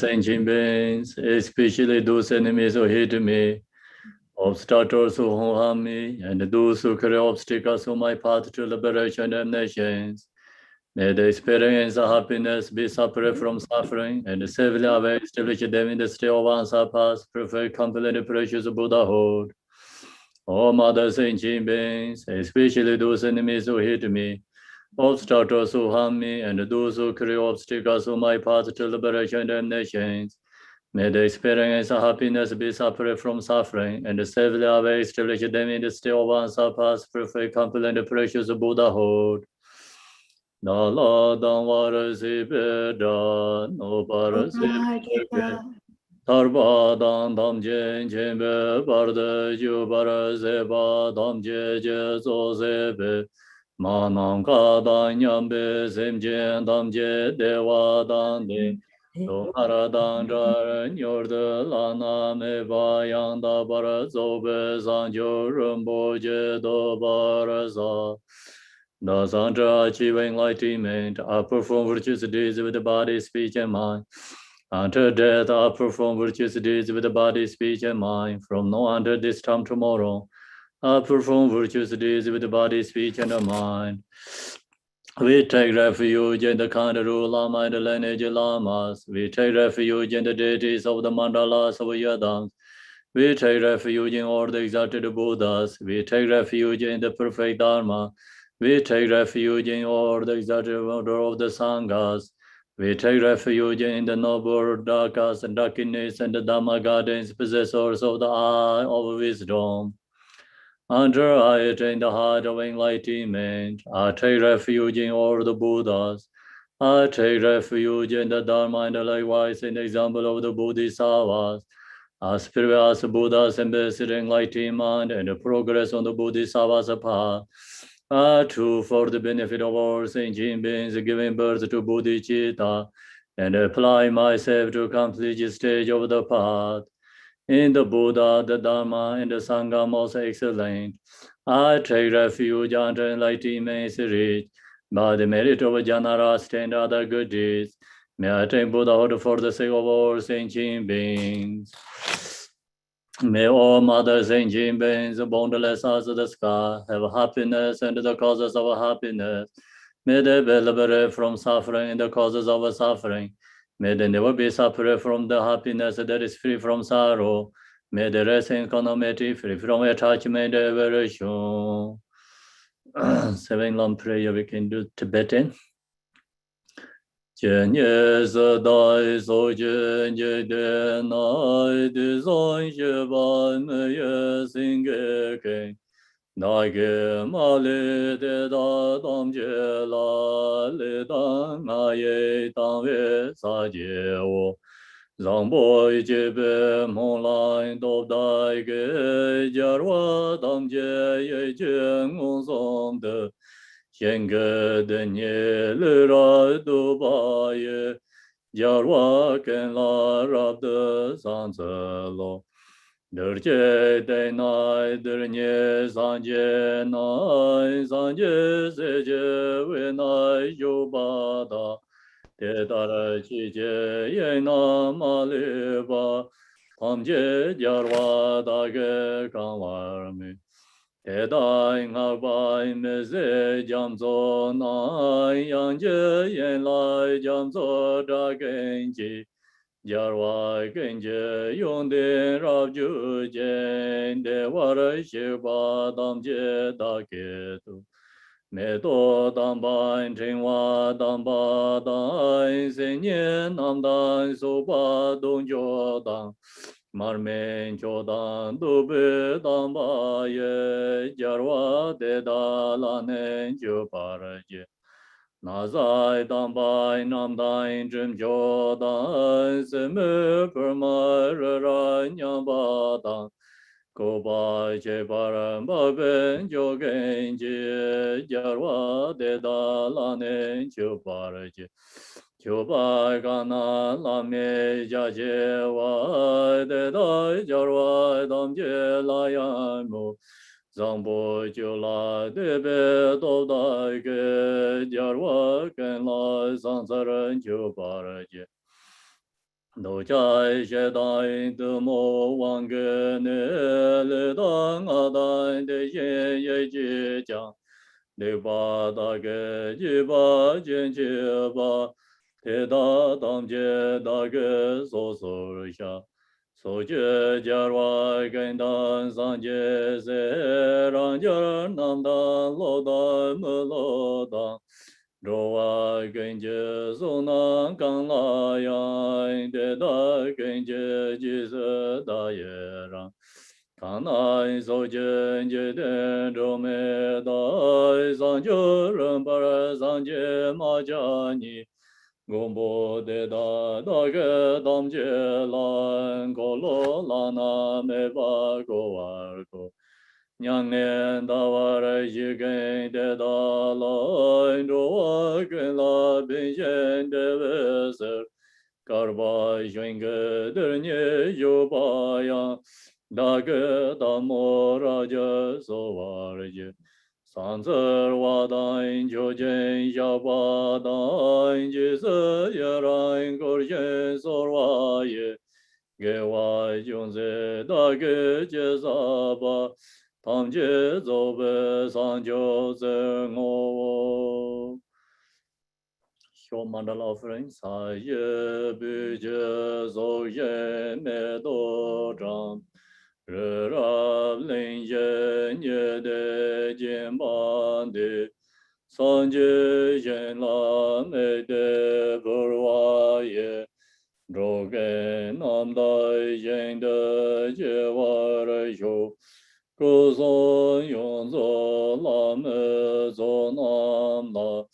sentient beings, especially those enemies who hate me, obstructors who harm me, and those who create obstacles on my path to liberation and nations. May the experience of happiness be separate from suffering, and safely away establish them in the state of unsurpassed, perfect, complete, precious Buddhahood. O Mother sentient beings, especially those enemies who hate me, obstructors who harm me, and those who create obstacles on my path to liberation and nations. May the experience of happiness be separate from suffering, and safely away establish them in the state of unsurpassed, perfect, complete, and precious Buddhahood. Na la dang vara si pe da, no para si pe ke. Tarpa dang dam jen jen pe, parda ju para se pa, dam je je zo se pe. Ma nam ka dang nyam pe, sem jen dam je dewa dang de. Do hara dang jar nyor de la na me ba yang da para zo pe, san jo rumbo je do para sa. The Sandra achieving enlightenment, I perform virtuous deeds with the body, speech, and mind. Until death, I perform virtuous deeds with the body, speech, and mind. From now until this time tomorrow, I perform virtuous deeds with the body, speech, and the mind. We take refuge in the Kandaru Lama and the lineage Lamas. We take refuge in the deities of the mandalas of Yadams. We take refuge in all the exalted Buddhas. We take refuge in the perfect Dharma. We take refuge in all the exalted order of the Sanghas. We take refuge in the noble Dakas and Dakinis and the Dhamma gardens, possessors of the eye of wisdom. Under I attain the heart of enlightenment. I take refuge in all the Buddhas. I take refuge in the Dharma and likewise in the example of the Bodhisattvas. As previous Buddhas ambassador enlightenment and the progress on the Bodhisattva's path. I too, for the benefit of all sentient beings, giving birth to Bodhicitta and apply myself to complete the stage of the path. In the Buddha, the Dharma, and the Sangha most excellent. I take refuge under enlightenment is reached by the merit of Janarasta and other good deeds. May I attain Buddhahood for the sake of all sentient beings. May all mothers and sentient beings, boundless as the sky, have happiness and the causes of happiness. May they be liberated from suffering and the causes of suffering. May they never be separate from the happiness that is free from sorrow. May they rest in equanimity, free from attachment and aversion. 7-line prayer we can do Tibetan. 见业色大所见界天乃地三学般没有心给给那个马里的大当觉啦里当阿耶当为撒界我让波一切被蒙来都带给假如当界也见我送的 hiện cơ đơn nhé lư ra tu ba ye jarwa ken la rab de san ze lo der che de nai der nhé san je se je we nai yo ba da te da ra chi je ye na ma le ba tham je jarwa da ge kan war me Edai ngabai meze jamzo nai yanje yen lai jamzo da genji jarwa genje yonde rabju jen de wara shiba damje da ketu me to dambai chingwa damba dai senye namdai soba dongjo dang Marmen chodan dube damba ye jarwa de dalanen juparaje nazai dambai namdai jim jodan seme permara nyambada kobai che param baben jogenje jarwa de dalanen juparaje Chobai kana lame jaje wa de dai jarwa dam je la yan mo zambo jola de be do dai ge jarwa ken la sansaran jo paraje Do chai she dai tu mo wang ge ne le dang a dai de ye ye ji jiang. De ba da ge ji ba jian ji ba. Te da dang jie da ge so so sha. So jie jia rua gen dan san jie se ran jia nam dan lo dan mu lo dan. Roa gen jie so nan gang la yang de da gen jie ji se da ye ran. Kan nai so jian jie den zhou me dai san jiu ren pa san jie ma jia ni. Gombo de da da ge dam je lan go lo la na me ba go war go. Nyang nian da war ji gen de da la ndo wa gen la bin yen de ve ser. Kar ba yin ge de nye yo ba yang. Da ge da mo ra je so war je. 三字瓦丹就见小巴丹，即是也然个人所瓦也，给我用在大个介绍吧，堂姐走呗上就在我。小曼的老夫人啥也不接受，也没多长。 日拉林耶涅的肩膀的，三界人拉美的布瓦耶，周根南大人的结瓦的有，古松永作拉美作南拉，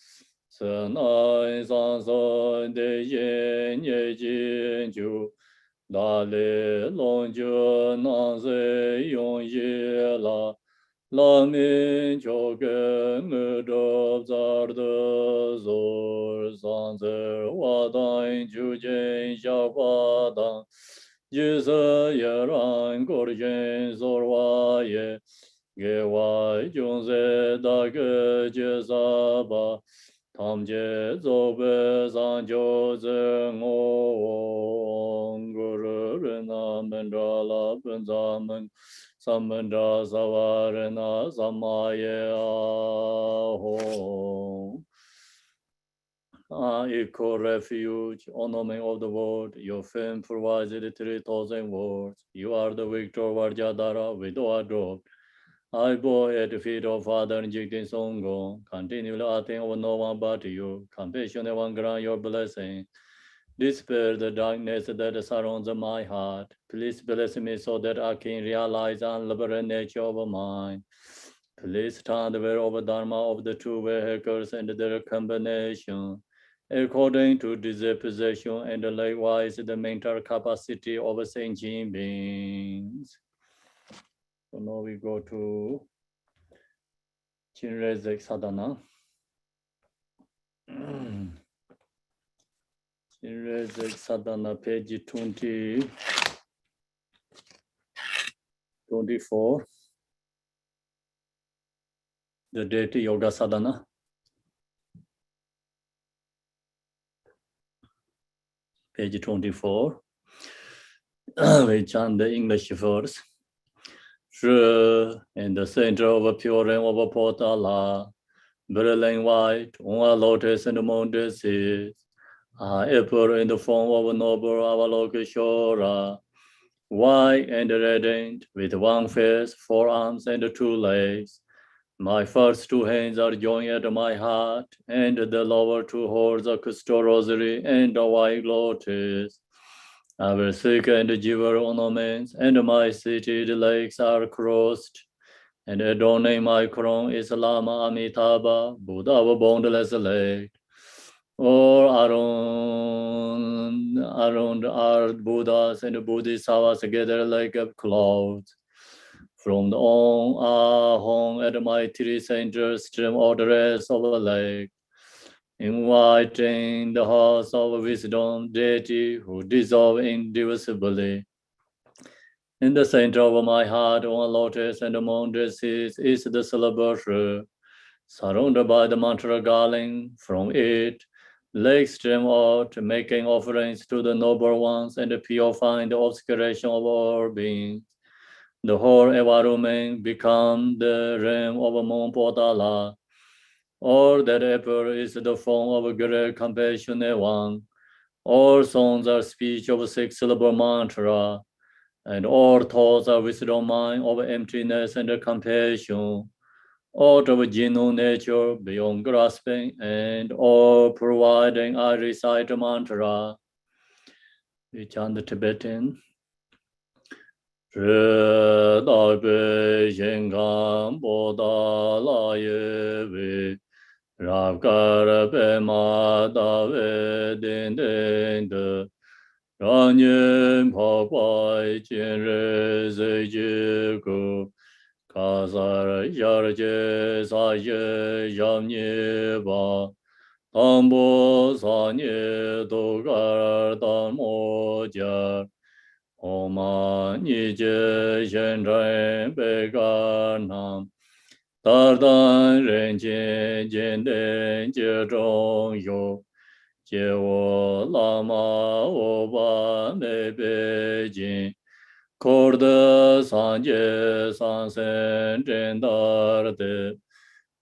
此南三山的人也研究。 大理龙觉南水永业啦，拉面就跟我着咋的做，上次我当就见小花当，夜色也让过人说话也，给我用在大个介绍吧。 他们节奏北上就是我，古人那门着了本咱们，咱们着萨瓦人那萨玛耶啊吼。 Equal refuge, ornament of the world, your fame provides the 3,000 words. You are the victor, Vajradhara, with our drop. I bow at the feet of Father Jigdin Songo, continually asking of no one but you, compassionate one grant your blessing. Dispel the darkness that surrounds my heart. Please bless me so that I can realize the unlimited nature of mind. Please turn the way of Dharma of the two vehicles and their combination, according to disposition and likewise the mental capacity of sentient beings. So now we go to Chinrezek sadhana. Chinrezek sadhana, page 24. The deity yoga sadhana. Page 24. We chant the English verse. In the center of a pure rain of a potala, brilliant white, on a lotus and the moon disease. Apple in the form of a noble Avalokiteshvara, white and radiant, with one face, 4 arms, and 2 legs. My first 2 hands are joined at my heart, and the lower 2 holds a crystal rosary and a white lotus. Our second jewel ornaments and my seated legs are crossed, and adorning my crown is Lama Amitabha, Buddha of boundless leg. All around are Buddhas and Bodhisattvas together like clouds. From the home at my 3 centers stream all the rest of the lake, inviting the house of wisdom, deity who dissolve indivisibly. In the center of my heart, on lotus and among dresses, is the celebration, surrounded by the mantra garland. From it, Lakes stream out, making offerings to the noble ones and purifying the obscuration of all beings. The whole environment become the realm of Mount Potala. All that ever is the form of a great compassionate one. All songs are speech of six-syllable mantra, and all thoughts are wisdom mind of emptiness and compassion. Out of genuine nature, beyond grasping, and all providing, I recite the mantra. We chant the Tibetan. Kazar yarje saye yamye ba tambo sanye dogar damo jar Oma nije shenren begar nam dardan renjen jenden jerong yo jewo lama oba nebejin Korda sanje sansen jendarde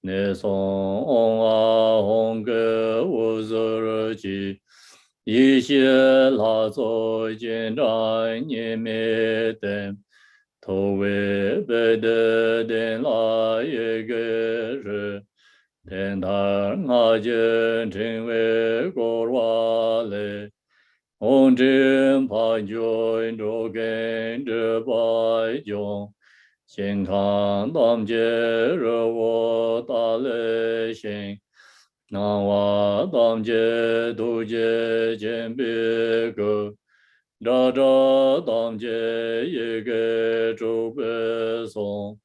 ne son onga hongge uzurji yixie la zo jin zhai nie me den to wei bei de den la ye ge zhi den dar nga jian chen wei guo wa le Hong Jin Pa Juan Zhou Gen Zhi Bai Jiong Xin Kang Dam Jie Re Wo Da Le Xin Nang Wa Dam Jie Du Jie Jian Bi Ge Zha Zha Dam Jie Yi Ge Zhu Bei Song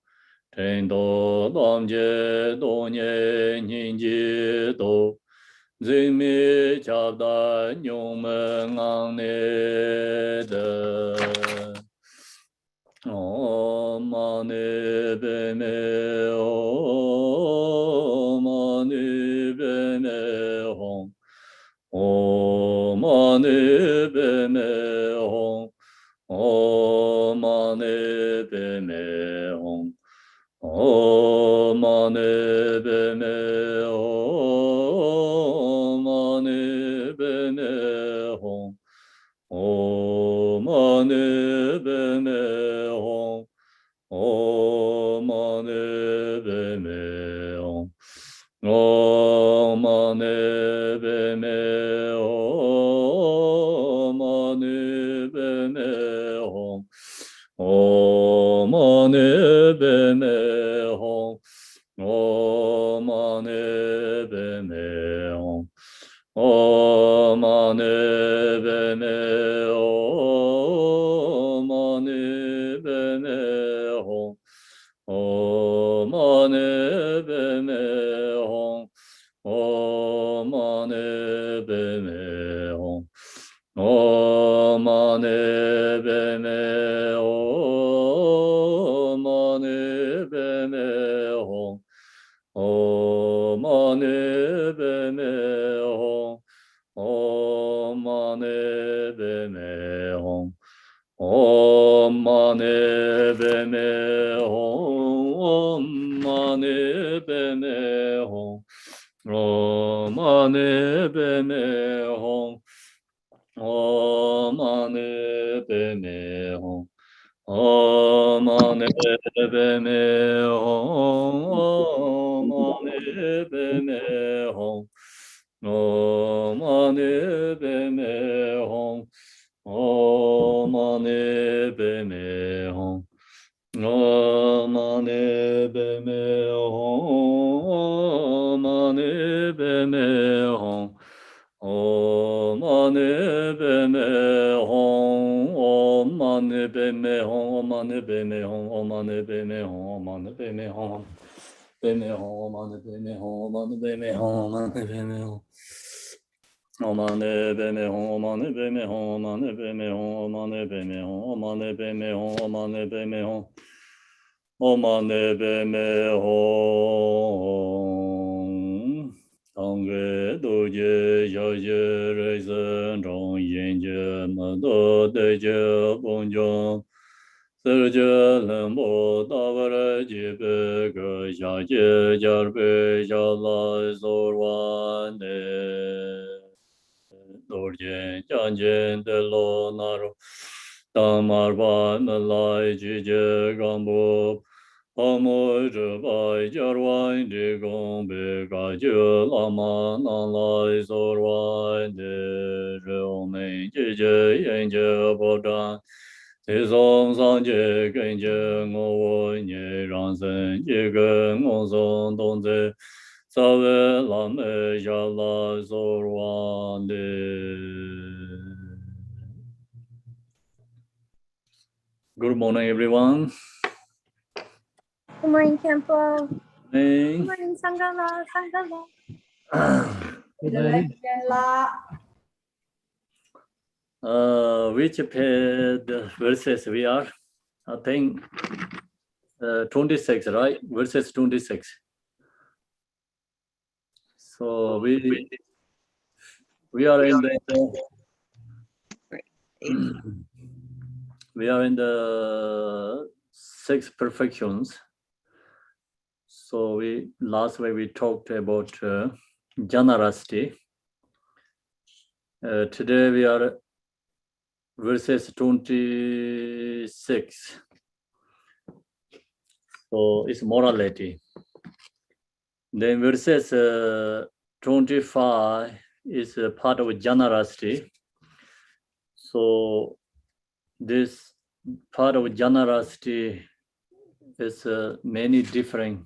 Chen Do Dam Jie Du Nie Nin Ji Du Zimi chabda nyung ngang ne de Om mani be me Om mani be me hong Om mani be me hong Om mani be me hong Om mani be me Om mani be me hong Om mani be me hong Om mani be me hong Om mani be me Om mani be me hong Om mani be me hong Om mani be me hong Om mani be me Om mani be me hong Om mani be me hong Om mani be me hong Om mani be me Om mani be me hong Om mani be me hong Om mani be me hong Om mani be me hong Om mani be me hong Om mani be me hong Om mani be me hong Om mani be me hong Om mani be me hong Om mani be me hong Om mani be me hong Om mani be me hong Om mani be me hong Om mani be me hong Om mani be me hong Om mani be me hong Om mani be me hong Om mani be me hong be me hong Om mani be me hong Om mani be me hong Om mani be me hong Om mani be me hong Om mani be me hong Om mani be me hong Om mani be me hong Om mani be me hong Om mani be me hong Om mani be me hong Tongge doje yaje reisen rong yenje mado deje bonjong serje lembo davare jibe ge yaje jarbe jala zorwan de dorje janjen de lo naro tamar ba malai jije gambo Amo Jabai Jarwai de Gombe Gaju Lama Nalai Zorwai de Rome Jije Yenje Bodan Tizong Sanje Genje Ngo Nye Ransen Jige Ngozon Donze Sawe Lame Jala Zorwan de. Good morning, everyone. Good morning, Temple. Hey. Good morning, Sangala. Sangala. Good morning. Which page verses we are? I think 26, right? Verses 26. So we are in the 6 perfections. So last week we talked about generosity. Today we are verses 26. So it's morality. Then verses 25 is a part of generosity. So this part of generosity is many different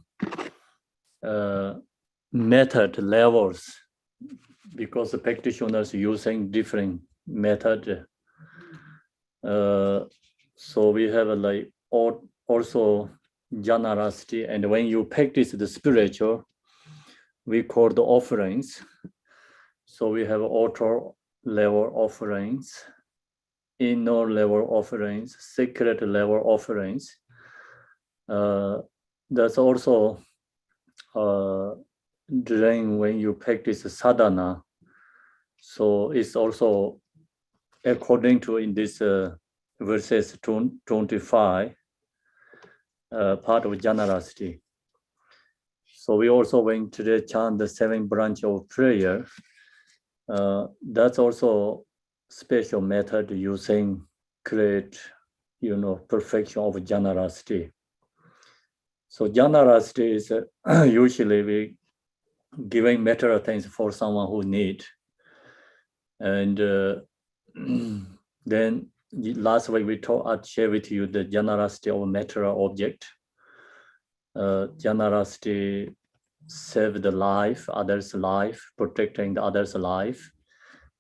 method levels, because the practitioners using different method. So we have also generosity, and when you practice the spiritual, we call the offerings. So we have outer level offerings, inner level offerings, secret level offerings. That's also during when you practice sadhana. So it's also according to in this verses 25, part of generosity. So we also went to the chant the 7 branch of prayer. That's also special method using create, perfection of generosity. So generosity is usually we giving material things for someone who need. And then last week we share with you the generosity of material object. Generosity save the life, others' life, protecting the others' life.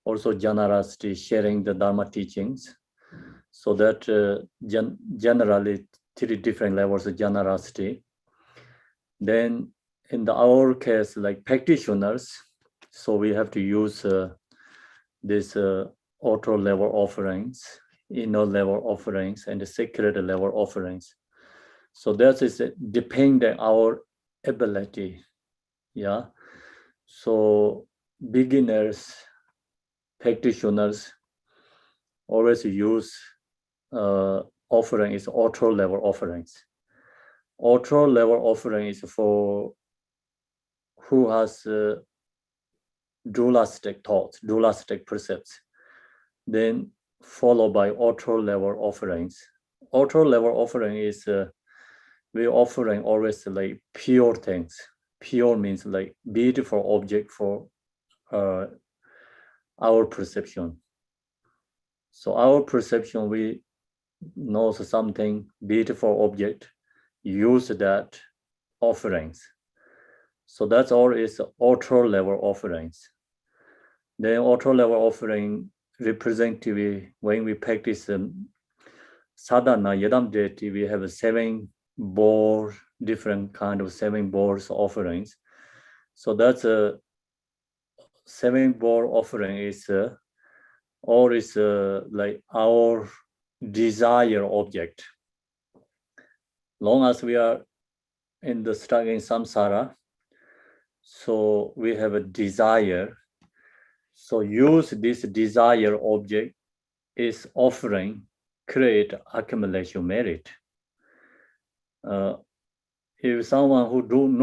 Also generosity sharing the Dharma teachings. So that generally 3 different levels of generosity. Then in our case, like practitioners, so we have to use this outer level offerings, inner level offerings, and the secret level offerings. So that is depending our ability. Yeah. So beginners, practitioners always use offering is outer level offerings. Outer level offering is for who has dualistic thoughts, dualistic precepts. Then followed by outer level offerings. Outer level offering is we're offering always like pure things. Pure means like beautiful object for our perception. So our perception, we know something beautiful object, use that offerings. So that's all is outer level offerings. Then outer level offering representative when we practice sadhana yadam deity, we have 7 bowl, different kind of 7 bowls offerings. So that's a 7 bowl offering is or is like our desire object. Long as we are in the stuck in samsara, So we have a desire. So use this desire object is offering, create accumulation merit. If someone who don't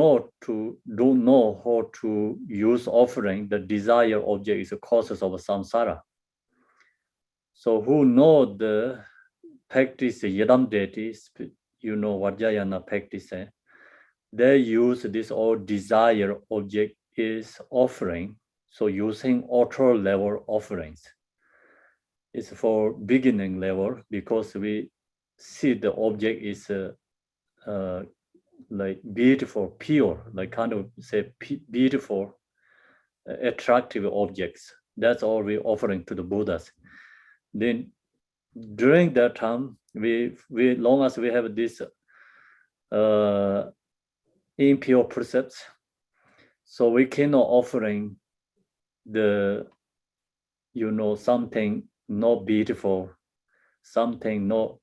know how to use offering, the desire object is a causes of samsara. So who know the practice yadam deities, Vajrayana practice, they use this all desire object is offering. So using auto level offerings. It's for beginning level because we see the object is like beautiful, pure, like kind of say beautiful, attractive objects. That's all we're offering to the Buddhas. Then during that time, we long as we have this impure precepts, so we cannot offering the something not beautiful, something not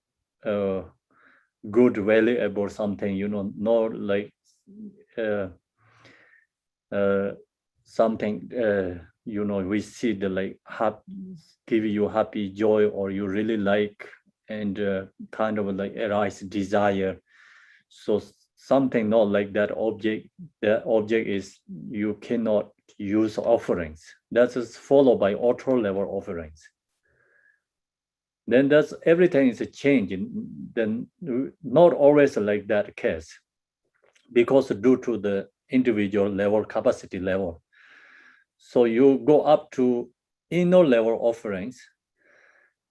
good, valuable, something not like something we see the like give you happy joy, or you really like, and kind of like arise desire. So something not like that object. The object is you cannot use offerings. That is followed by auto level offerings. Then that's everything is a change. Then not always like that case, because due to the individual level, capacity level. So you go up to inner level offerings,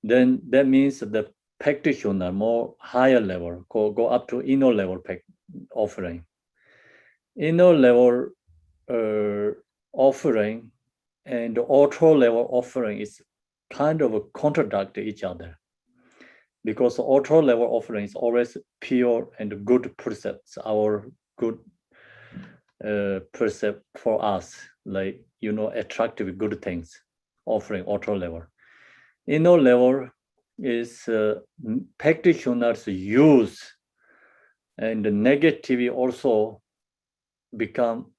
then that means the practitioner more higher level go up to inner level offering. Inner level offering and auto level offering is kind of contradict each other, because auto level offering is always pure and good precepts, our good precept for us, like attractive good things, offering auto level. Inner level is practitioners use, and the negativity also become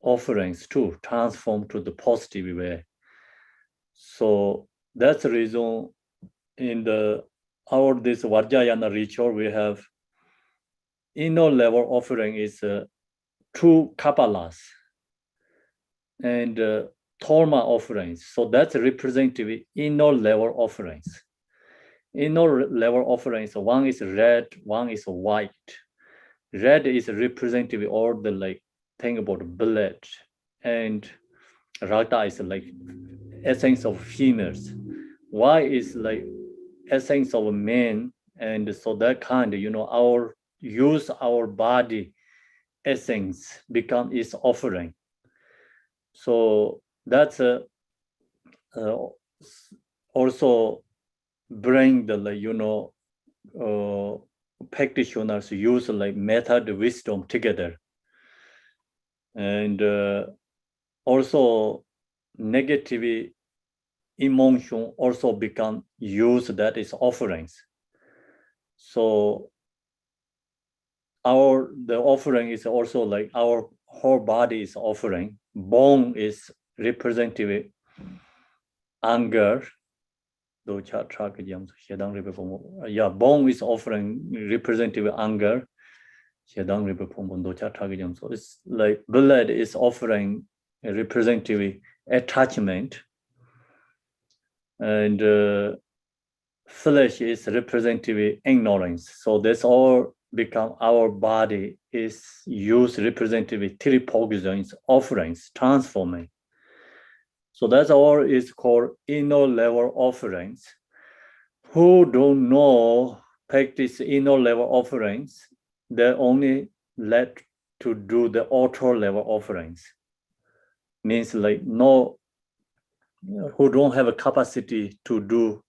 offerings too, transform to the positive way. So that's the reason in our this Vajrayana ritual we have inner level offering is 2 kapalas and torma offerings. So that's representative inner level offerings. Inner level offerings, one is red, one is white. Red is representative all the like thing about blood, and rata is like essence of females. White is like essence of men, and so that kind, our use our body essence become is offering. So that's also bring the practitioners use like method wisdom together, and also negative emotion also become use that is offerings. So the offering is also like our whole body is offering. Bone is representative anger. Yeah, bone is offering representative anger. So it's like blood is offering a representative attachment, and flesh is representative ignorance. So that's all become our body is used representative tripogisms, offerings, transforming. So that's all is called inner level offerings. Who don't know practice inner level offerings, they only let to do the outer level offerings. Means like who don't have a capacity to do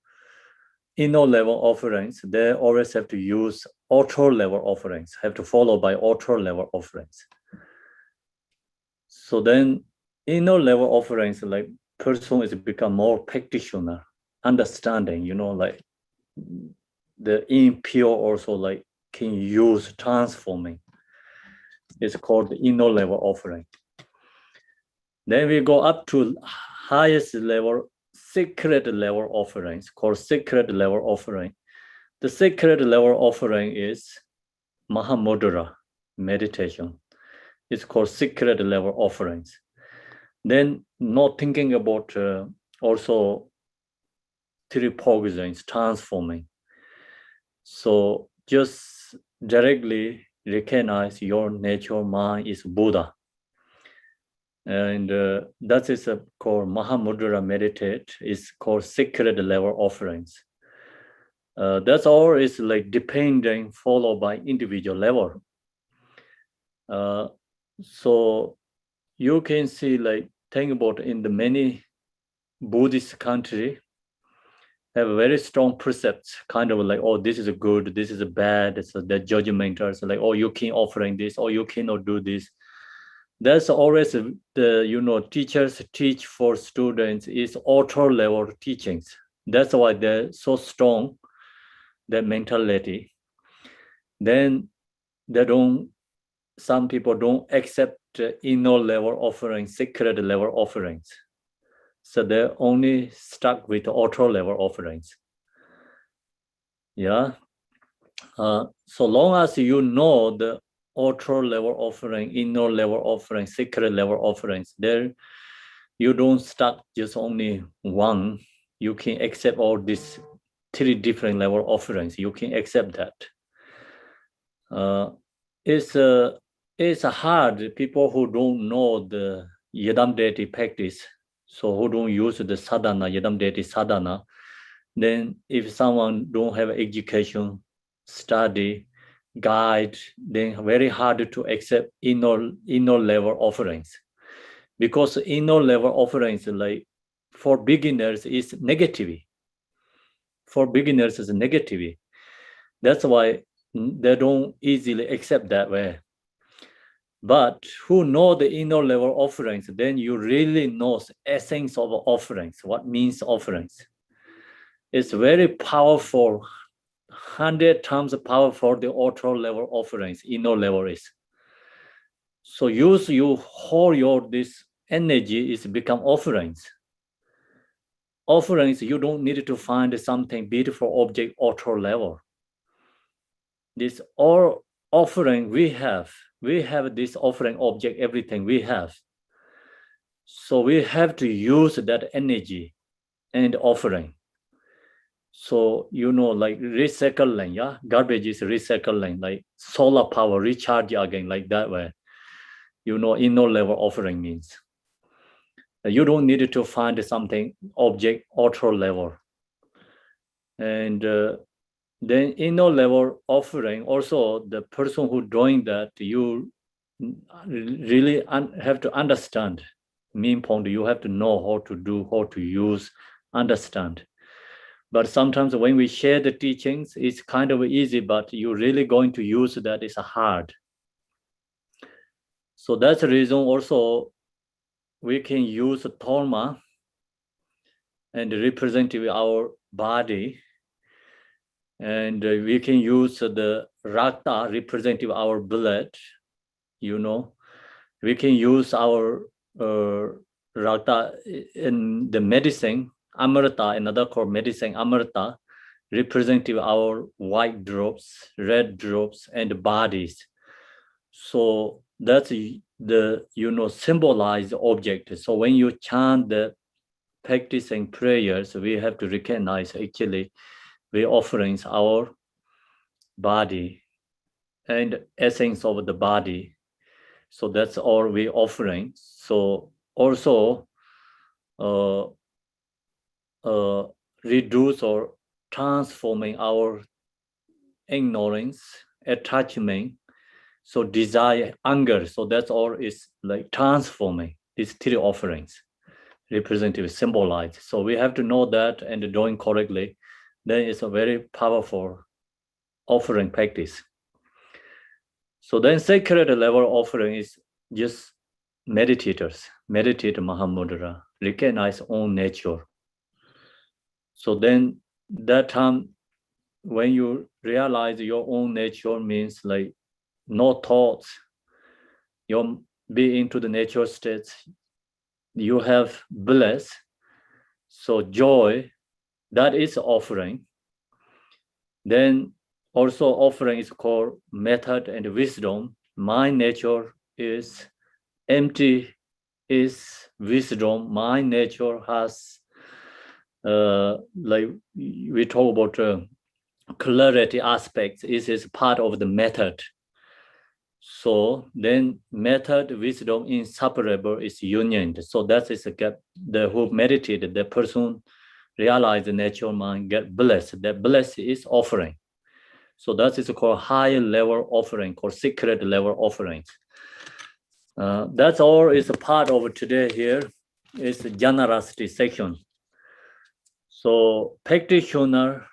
inner level offerings, they always have to use outer level offerings, have to follow by outer level offerings. So then inner level offerings, like person is become more practitioner, understanding, like the impure also like can use transforming. It's called the inner level offering. Then we go up to highest level, sacred level offerings, called sacred level offering. The sacred level offering is Mahamudra meditation. It's called sacred level offerings. Then not thinking about also three poisons transforming. So just directly recognize your nature mind is Buddha. And that is called Mahamudra meditate. It's called sacred level offerings. That's all is like depending, followed by individual level. So you can see, like, think about in the many Buddhist country have very strong precepts, kind of like, oh, this is a good, this is a bad, so the judgmentals, like, oh, you can offering this, or you cannot do this. That's always the teachers teach for students is author level teachings. That's why they're so strong, that mentality. Then some people don't accept inner level offerings, sacred level offerings. So they're only stuck with author level offerings. Yeah. So long as you know the author level offering, inner level offering, sacred level offerings, there you don't stuck just only one. You can accept all these three different level offerings. You can accept that. It's hard. People who don't know the Yadam deity practice, so who don't use the sadhana, Yadam deity sadhana, then if someone don't have education, study, guide, then very hard to accept inner level offerings. Because inner level offerings, like for beginners, is negative. For beginners, is negative. That's why they don't easily accept that way. But who know the inner level offerings, then you really know the essence of offerings, what means offerings. It's very powerful, 100 times powerful the author level offerings, inner level is. So you hold this energy is become offerings. Offerings, you don't need to find something beautiful object author level. This all offering we have this offering object, everything we have. So we have to use that energy and offering. So, like recycling, yeah? Garbage is recycling, like solar power, recharge again, like that way. Inner level offering means. You don't need to find something object author level. And then inner level offering, also the person who doing that, you really have to understand. Main point, you have to know how to do, how to use, understand. But sometimes when we share the teachings, it's kind of easy, but you're really going to use that is hard. So that's the reason also we can use Dharma and represent our body, and we can use the Rakta representing our blood, We can use our Rakta in the medicine, Amrita, another called medicine, Amrita, representing our white drops, red drops, and bodies. So that's the symbolized object. So when you chant the practicing prayers, we have to recognize actually we offering our body and essence of the body. So that's all we offering. So also reduce or transforming our ignorance, attachment, so desire, anger. So that's all is like transforming these three offerings, representative, symbolized. So we have to know that and doing correctly. Then it's a very powerful offering practice. So then sacred level offering is just meditators, meditate Mahamudra, recognize own nature. So then that time when you realize your own nature means like no thoughts, you be into the nature states, you have bliss. So joy, that is offering. Then also offering is called method and wisdom. My nature is empty, is wisdom. My nature has, like we talk about clarity aspects, is part of the method. So then method, wisdom, inseparable is union. So that is a gap. The who meditated, the person realize the natural mind, get blessed. That blessed is offering. So that is called higher level offering, called secret level offerings. That's all is a part of today here. It's the generosity section. So practitioner,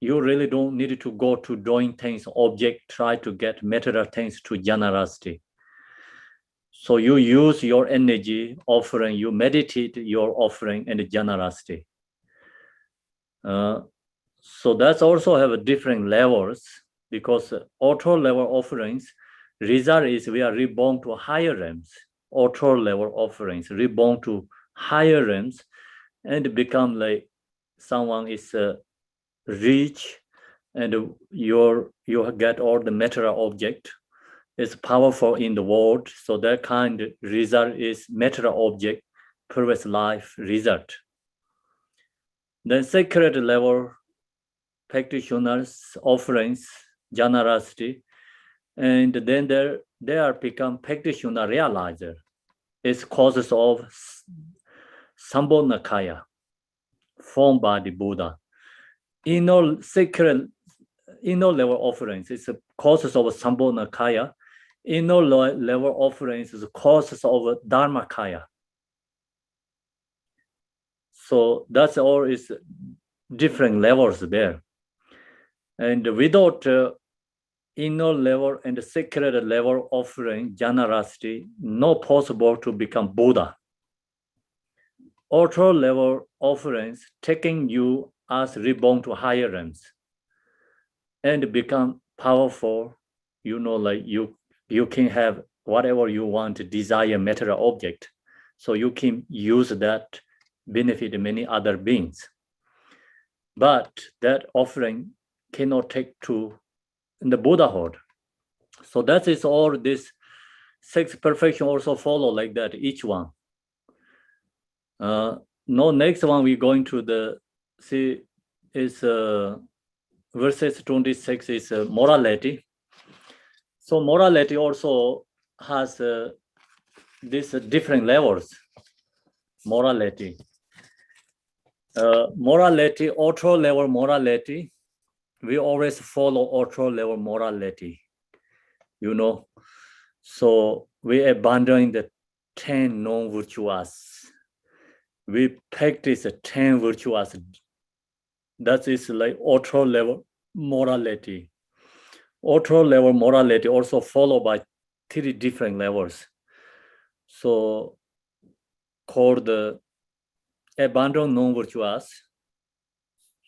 you really don't need to go to doing things, object, try to get material things to generosity. So you use your energy offering, you meditate your offering and generosity. So that's also have a different levels, because auto level offerings, result is we are reborn to higher realms. Auto level offerings, reborn to higher realms and become like someone is rich, and you get all the material object. It's powerful in the world. So that kind of result is material object, previous life result. Then sacred level practitioners offerings, generosity, and then they are become practitioner realizer. It's causes of Sambhonakaya, formed by the Buddha. Inner sacred, inner level offerings is causes of Sambhonakaya. Inner level offerings is causes of Dharmakaya. So that's all is different levels there. And without inner level and sacred level offering generosity, not possible to become Buddha. Outer level offerings taking you as reborn to higher realms and become powerful. Like you can have whatever you want, desire material object. So you can use that, benefit many other beings. But that offering cannot take to the Buddhahood. So that is all this six perfection also follow like that, each one. No, next one we're going to the, see, is verses 26 is morality. So morality also has these different levels. Morality. Morality, auto level morality. We always follow auto level morality. So we abandon the 10 non-virtuous. We practice 10 virtuous. That is like auto level morality. Auto level morality also followed by 3 different levels. So called the abandoned non-virtuous.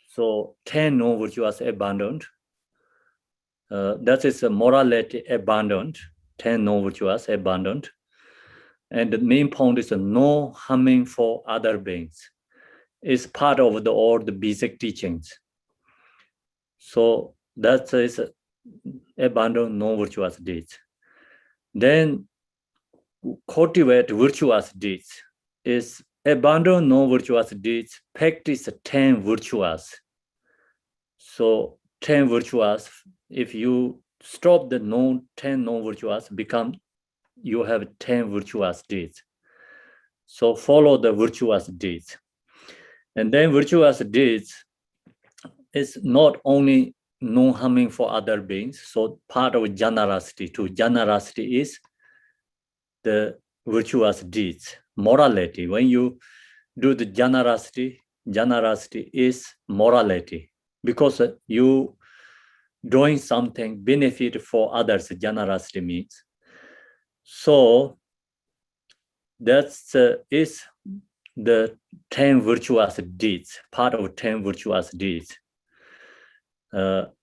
So 10 non-virtuous abandoned. That is a morality abandoned, 10 non-virtuous abandoned. And the main point is no harming for other beings. It's part of all the basic teachings. So that is abandon non-virtuous deeds. Then cultivate virtuous deeds. Is abandon non-virtuous deeds, practice 10 virtuous. So 10 virtuous, if you stop the 10 non-virtuous, you have 10 virtuous deeds. So follow the virtuous deeds. And then virtuous deeds is not only no harming for other beings. So part of generosity too. Generosity is the virtuous deeds. Morality, when you do the generosity is morality, because you doing something benefit for others, generosity means. So that's is the 10 virtuous deeds, part of 10 virtuous deeds.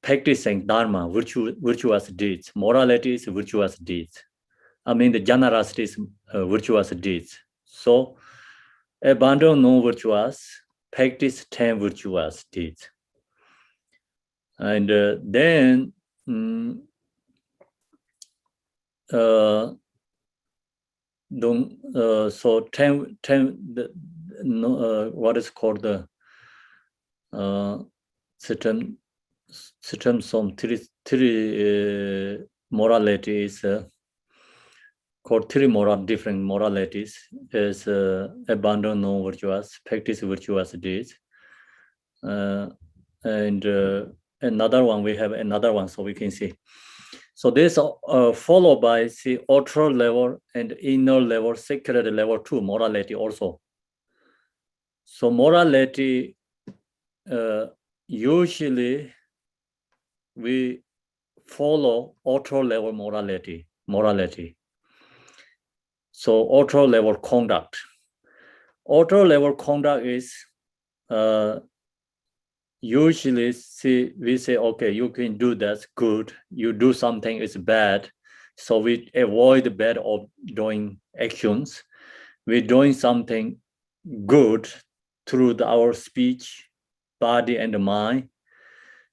Practicing Dharma, virtuous deeds. Morality is virtuous deeds. I mean, the generosity is virtuous deeds. So abandon non-virtuous, practice 10 virtuous deeds. And then so 10 what is called the system some three morality is called three different moralities is abandon non-virtuous, practice virtuous deeds, and another one, we have another one, so we can see. So this followed by see outer level and inner level, sacred level 2 morality also. So morality, usually we follow outer level morality. So outer level conduct. Outer level conduct is usually we say, okay, you can do that's good. You do something is bad. So we avoid bad of doing actions. We're doing something good through our speech, body, and mind.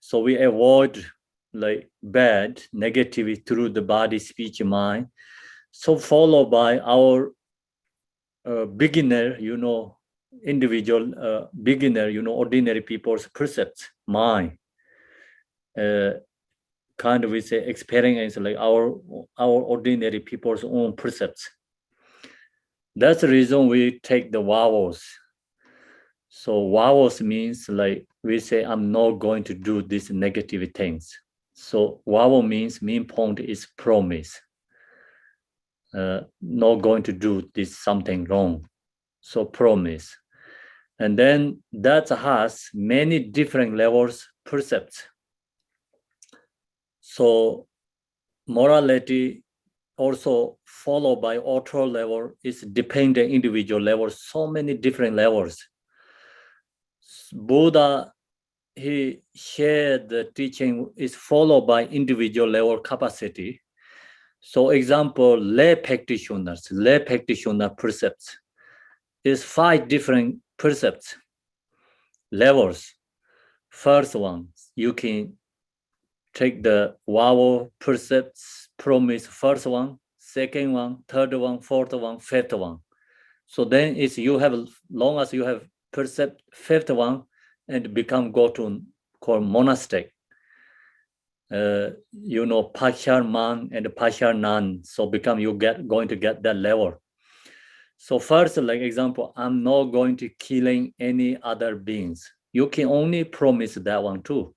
So we avoid like bad, negativity through the body, speech, mind. So followed by our beginner, individual beginner, ordinary people's percepts, mind. Kind of we say experience like our ordinary people's own percepts. That's the reason we take the vowels. So vowels means like we say, I'm not going to do these negative things. So vowel means main point is promise. Not going to do this something wrong. So promise. And then that has many different levels percepts. So morality also followed by outer level is dependent individual level, so many different levels. Buddha, he shared the teaching is followed by individual level capacity. So example, lay practitioner precepts is 5 different precepts levels. First one, you can take the vow precepts, promise first one, second one, third one, fourth one, fifth one. So then it's you have, long as you have precept fifth one and go to called monastic. Partial man and partial nun. So going to get that level. So first, like example, I'm not going to killing any other beings. You can only promise that one too.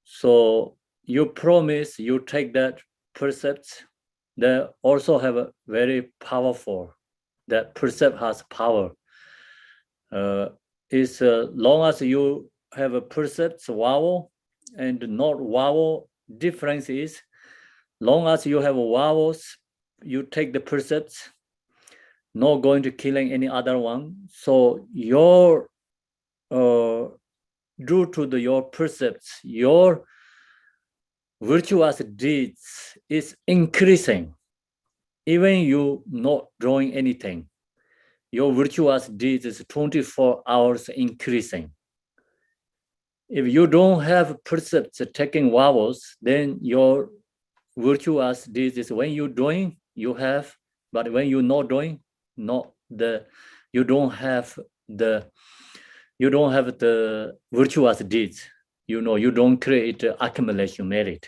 So you promise, you take that precepts, they also have a very powerful, that precept has power. Is long as you have a precepts vowel and not vowel, difference is long as you have vowels, you take the precepts, not going to killing any other one. So your due to your precepts, your virtuous deeds is increasing. Even you not doing anything, your virtuous deeds is 24 hours increasing. If you don't have precepts taking vowels, then your virtuous deeds is when you're doing, you have, but when you're not doing, you don't have the virtuous deeds. You don't create accumulation merit.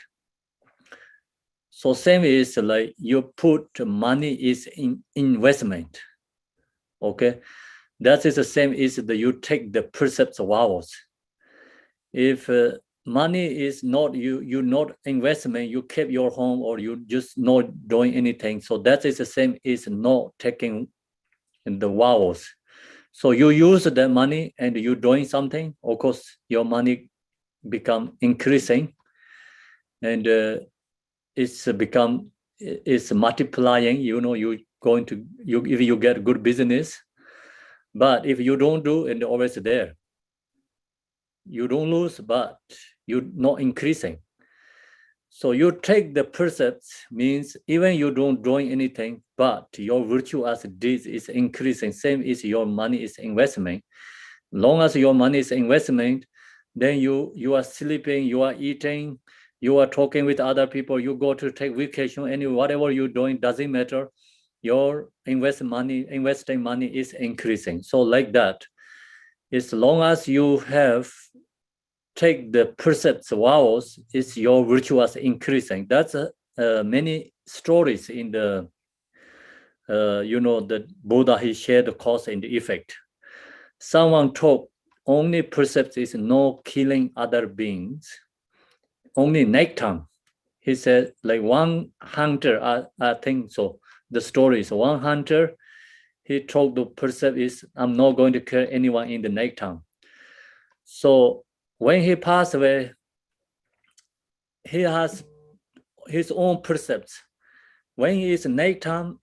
So same is like you put money is in investment. Okay, that is the same is that you take the precepts vowels. If money is not you not investment, you keep your home or you just not doing anything. So that is the same is not taking the vowels. So you use the money and you doing something, of course your money become increasing and it's multiplying. You're going to if you get good business, but if you don't do and always there, you don't lose, but you're not increasing. So you take the precepts, means even you don't doing anything, but your virtue as deeds is increasing. Same as your money is investment. Long as your money is investment, then you are sleeping, you are eating, you are talking with other people, you go to take vacation, and whatever you're doing doesn't matter. Your investing money is increasing. So like that, as long as you have take the precepts, vows, is your virtue as increasing. That's many stories in the the Buddha, he shared the cause and the effect. Someone told only precept is no killing other beings, only nighttime. He said, like one hunter, I think so. The story is one hunter, he told the precept is, I'm not going to kill anyone in the nighttime. So when he passed away, he has his own precepts. When he is nighttime,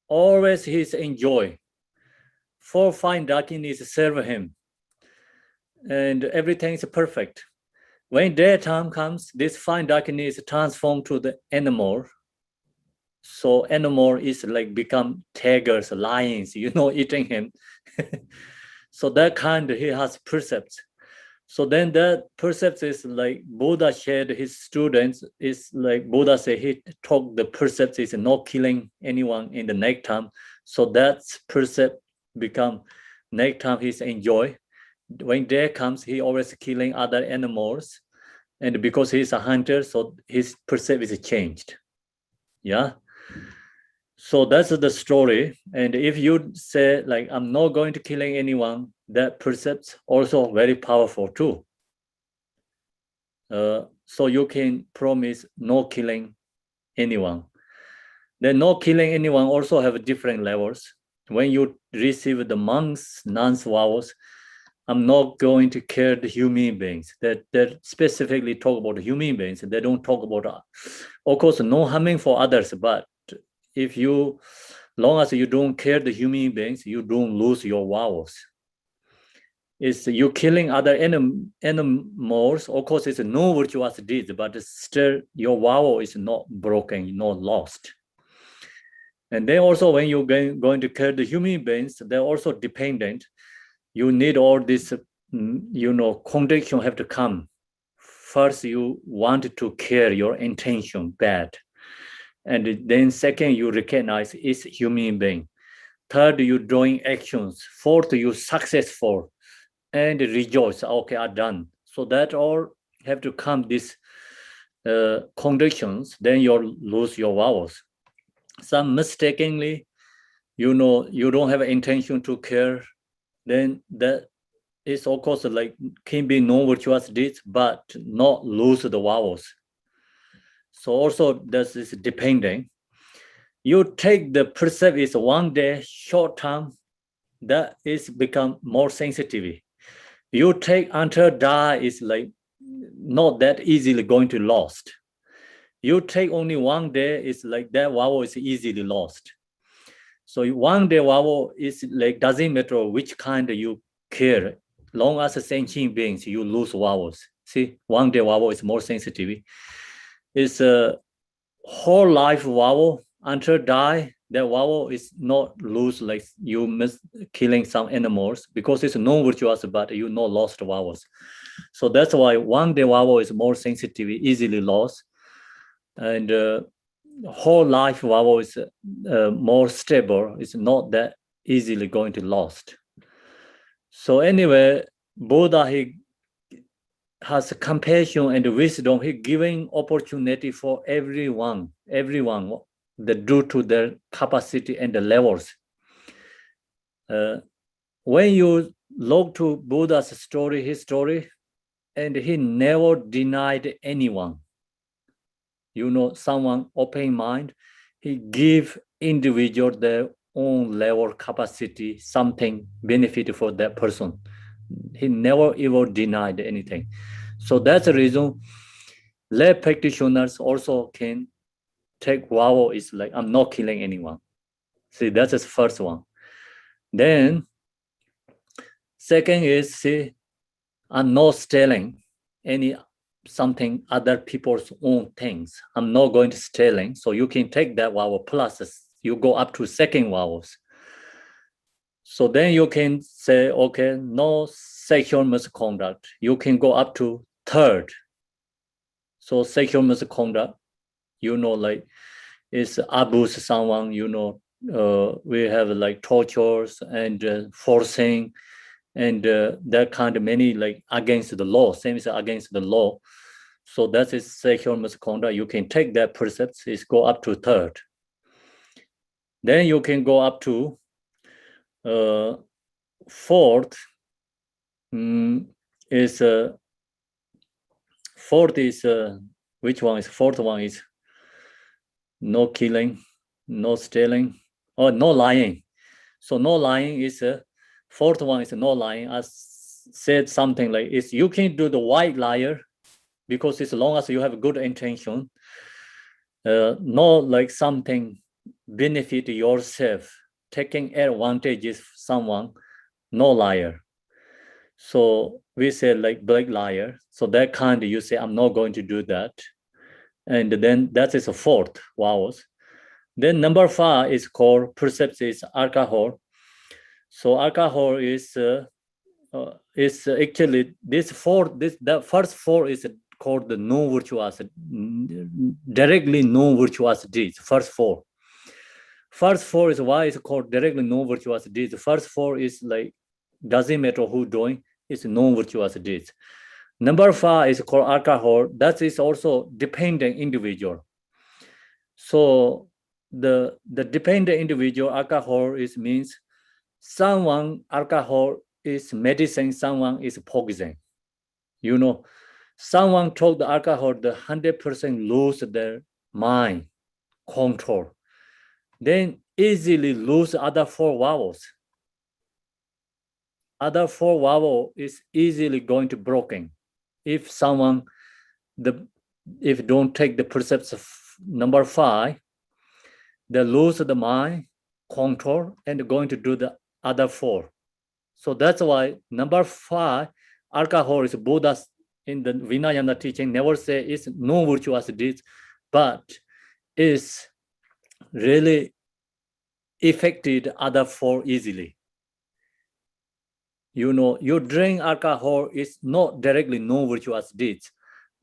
always he is enjoy. For fine darkness serve him. And everything is perfect. When daytime comes, this fine darkness transformed to the animal. So animal is like become tigers, lions, eating him. So that kind, he has precepts. So then that precepts is like Buddha shared his students, is like Buddha said he taught the precepts is not killing anyone in the nighttime. So that precept become nighttime he's enjoy. When day comes, he always killing other animals. And because he's a hunter, so his precept is changed. Yeah. So that's the story. And if you say like, I'm not going to killing anyone, that precept's also very powerful too. So you can promise no killing anyone. Then no killing anyone also have different levels. When you receive the monks, nuns vows, I'm not going to kill the human beings. That specifically talk about human beings. They don't talk about, of course, no harming for others. But if you, long as you don't kill the human beings, you don't lose your vows. Is you killing other animals, of course, it's no virtuous deeds, but still your vow is not broken, not lost. And then also when you're going to kill the human beings, they're also dependent. You need all this, condition have to come. First, you want to care your intention bad. And then second, you recognize it's human being. Third, you doing actions. Fourth, you successful. And rejoice, okay, are done. So that all have to come these conditions, then you lose your vows. Some mistakenly, you don't have intention to care, then that is of course like can be non-virtuous deeds, but not lose the vows. So also this is depending. You take the precept is one day, short term, that is become more sensitive. You take until die is like not that easily going to lost. You take only one day, is like that vow is easily lost. So one day vow is like doesn't matter which kind you care. Long as sentient beings, you lose vows. See, one day vow is more sensitive. It's a whole life vow until die. That vow is not lose like you miss killing some animals because it's no virtuous, but you not lost vows. So that's why one day vow is more sensitive, easily lost, and whole life vow is more stable. It's not that easily going to lost. So anyway, Buddha, he has compassion and wisdom. He giving opportunity for everyone, that due to their capacity and the levels. When you look to Buddha's story, his story, and he never denied anyone. Someone open mind, he give individual their own level capacity, something benefit for that person. He never ever denied anything. So that's the reason lay practitioners also can take vow is like, I'm not killing anyone. See, that's the first one. Then second is, see, I'm not stealing any something other people's own things. I'm not going to stealing. So you can take that vowel plus you go up to second vowels. So then you can say, okay, no sexual misconduct. You can go up to third. So sexual misconduct, like is abuse someone, we have like tortures and forcing and that kind of many like against the law, same as against the law. So that is sexual misconduct. You can take that precepts, is go up to third. Then you can go up to fourth. Is fourth is which one is fourth one is no killing, no stealing, or no lying. So no lying is fourth one is no lying. I said something like is you can do the white liar because as long as you have good intention, no like something benefit yourself, taking advantage of someone, no liar. So we say like black liar. So that kind you say I'm not going to do that, and then that is a fourth vowels. Then number 5 is called precepts is alcohol. So alcohol is actually the first 4 is called the no virtuous, directly no virtuous deeds. First four is why it's called directly no virtuous deeds. The first 4 is like doesn't matter who doing, it's no virtuous deeds. Number 5 is called alcohol. That is also dependent individual. So the dependent individual alcohol is means someone alcohol is medicine, someone is poison. Someone told the alcohol the 100% lose their mind control, then easily lose other 4 vowels. Other 4 vowel is easily going to broken. If someone if don't take the precepts of number 5, they lose the mind control and going to do the other 4. So that's why number 5, alcohol is Buddha in the Vinayana teaching never say it's no virtuous deeds, but is really affected other 4 easily. You drink alcohol is not directly no virtuous deeds,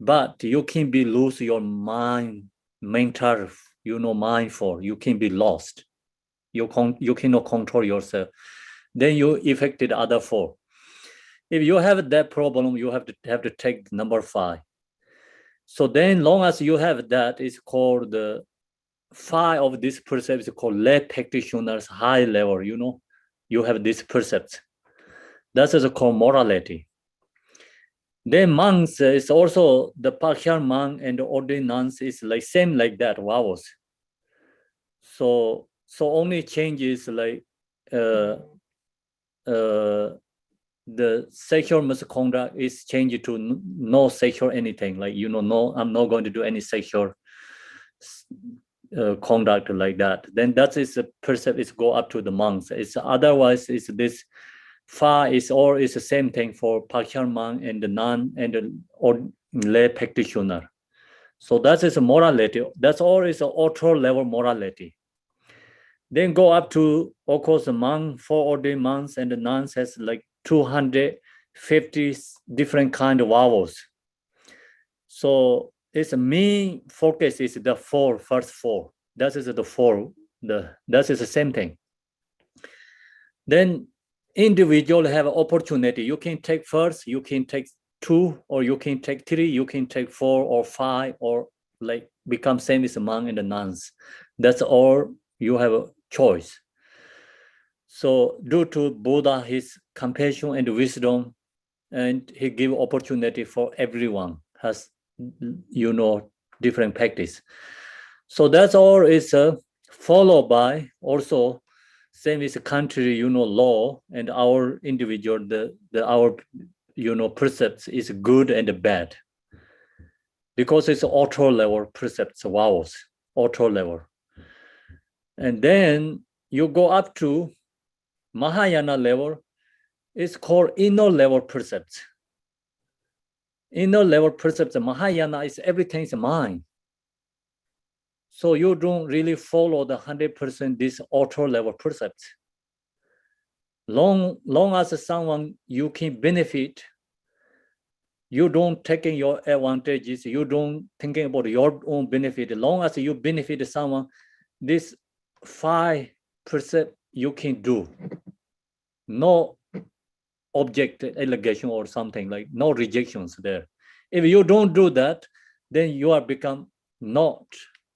but you can be lose your mind, mental, mindful. You can be lost. You cannot control yourself. Then you affected other 4. If you have that problem, you have to take number 5. So then, long as you have that, it's called the 5 of this precepts called lay practitioners high level. You have this precepts. That is called morality. Then monks is also the Pakyar monk and the ordained nuns is like same like that vowels. So only change is like the sexual misconduct is changed to no sexual anything, like no, I'm not going to do any sexual conduct like that. Then that is a precept is go up to the monks. It's otherwise it's this far is all is the same thing for Pakyar monk and the nun and the or lay practitioner. So that is a morality. That's all is an auto level morality. Then go up to, of course, the monk, 4 ordained monks and the nuns has like 250 different kind of vowels. So its main focus is the first four. That is the 4. That is the same thing. Then individual have opportunity. You can take first, you can take 2, or you can take 3, you can take 4 or 5, or like become same as the monk and the nuns. That's all. You have a choice. So due to Buddha, his compassion and wisdom, and he give opportunity for everyone has, different practice. So that's all is followed by also same as the country, law, and our individual, our, precepts is good and bad. Because it's auto level precepts, vowels, auto level. And then you go up to Mahayana level, it's called inner level precepts. Inner level perception, Mahayana is everything is mind. So you don't really follow the 100% this outer level perception. Long as someone you can benefit, you don't taking your advantages, you don't thinking about your own benefit. Long as you benefit someone, this 5% you can do. No object allegation or something, like no rejections there. If you don't do that, then you are become not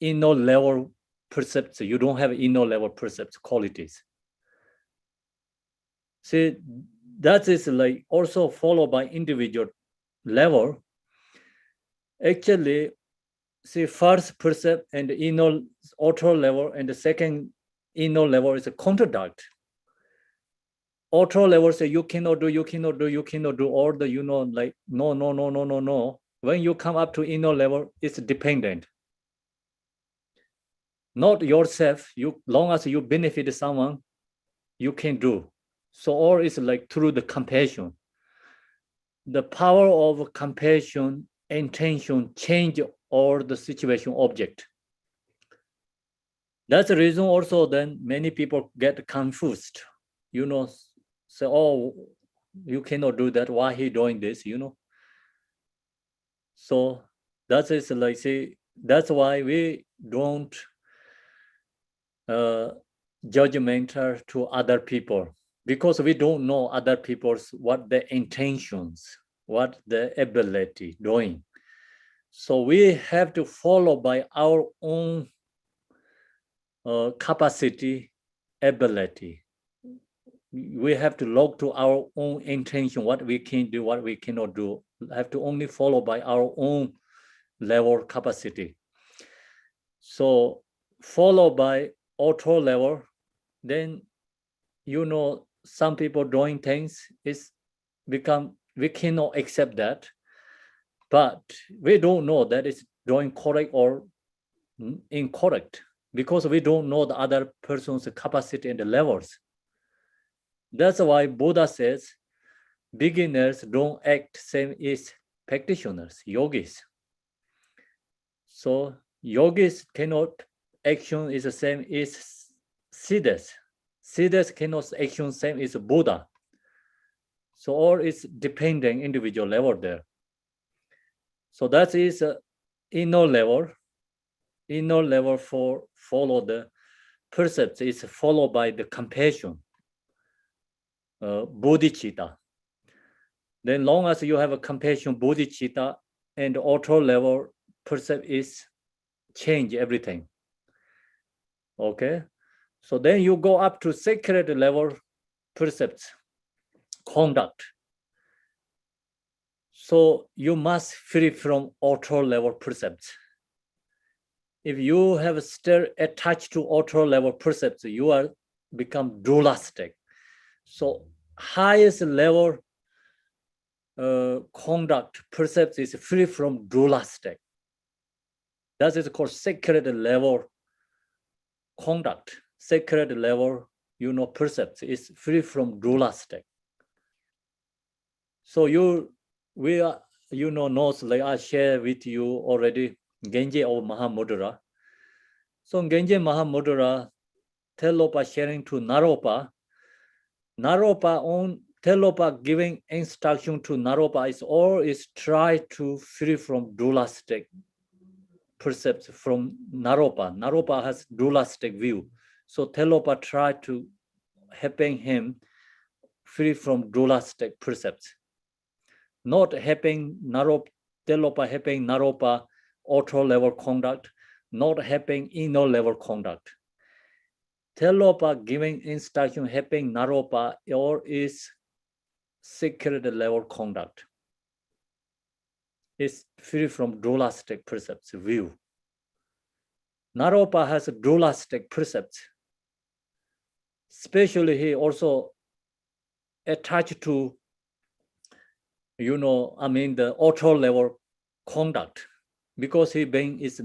inner level perception. You don't have inner level perception qualities. See, that is like also followed by individual level. Actually, see, first percept and inner outer level and the second inner level is a contradict. Outer level say you cannot do, or the like no. When you come up to inner level, it's dependent. Not yourself. You long as you benefit someone, you can do. So all is like through the compassion. The power of compassion, intention, change or the situation object. That's the reason also then many people get confused. Say, oh, you cannot do that. Why he doing this, So that is like, say, that's why we don't judgmental to other people, because we don't know other people's what the intentions, what the ability doing. So we have to follow by our own capacity, ability. We have to look to our own intention, what we can do, what we cannot do. Have to only follow by our own level capacity. So follow by auto level, then some people doing things is become, we cannot accept that, but we don't know that it's doing correct or incorrect, because we don't know the other person's capacity and the levels. That's why Buddha says beginners don't act same as practitioners, yogis. So yogis cannot action is the same as siddhas. Siddhas cannot action same as Buddha. So all is depending individual level there. So that is inner level. Inner level for follow the percept is followed by the compassion, bodhicitta. Then long as you have a compassion, bodhicitta, and outer level percept is change everything. Okay, so then you go up to sacred level percepts, conduct. So you must free from outer level percepts. If you have still attached to outer level percepts, you are become dualistic. So highest level conduct percepts is free from dualistic. That is called sacred level conduct. Sacred level, percepts is free from dualistic. So we are, notes like I share with you already, Genji or Mahamudra. So Genji Mahamudra, Telopa sharing to Naropa. Naropa on Telopa giving instruction to Naropa is try to free from dualistic percepts from Naropa. Naropa has dualistic view. So Telopa try to helping him free from dualistic percepts. Not helping Telopa helping Naropa outer level conduct, not helping inner level conduct. Telopa giving instruction helping Naropa or is sacred level conduct. Is free from dualistic percepts view. Naropa has a dualistic percepts. Especially he also attached to, the outer level conduct, because he being is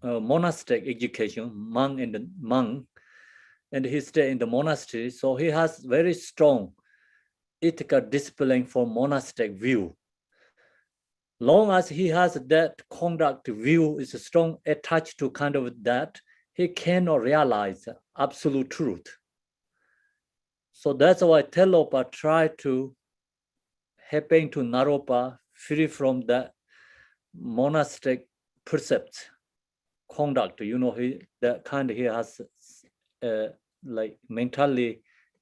monastic education, monk, and he stay in the monastery. So he has very strong ethical discipline for monastic view. long as he has that conduct view is strong attached to kind of that, he cannot realize absolute truth. So that's why Telopa tried to happen to Naropa free from that monastic precepts, conduct. You know, that kind of he has like mentally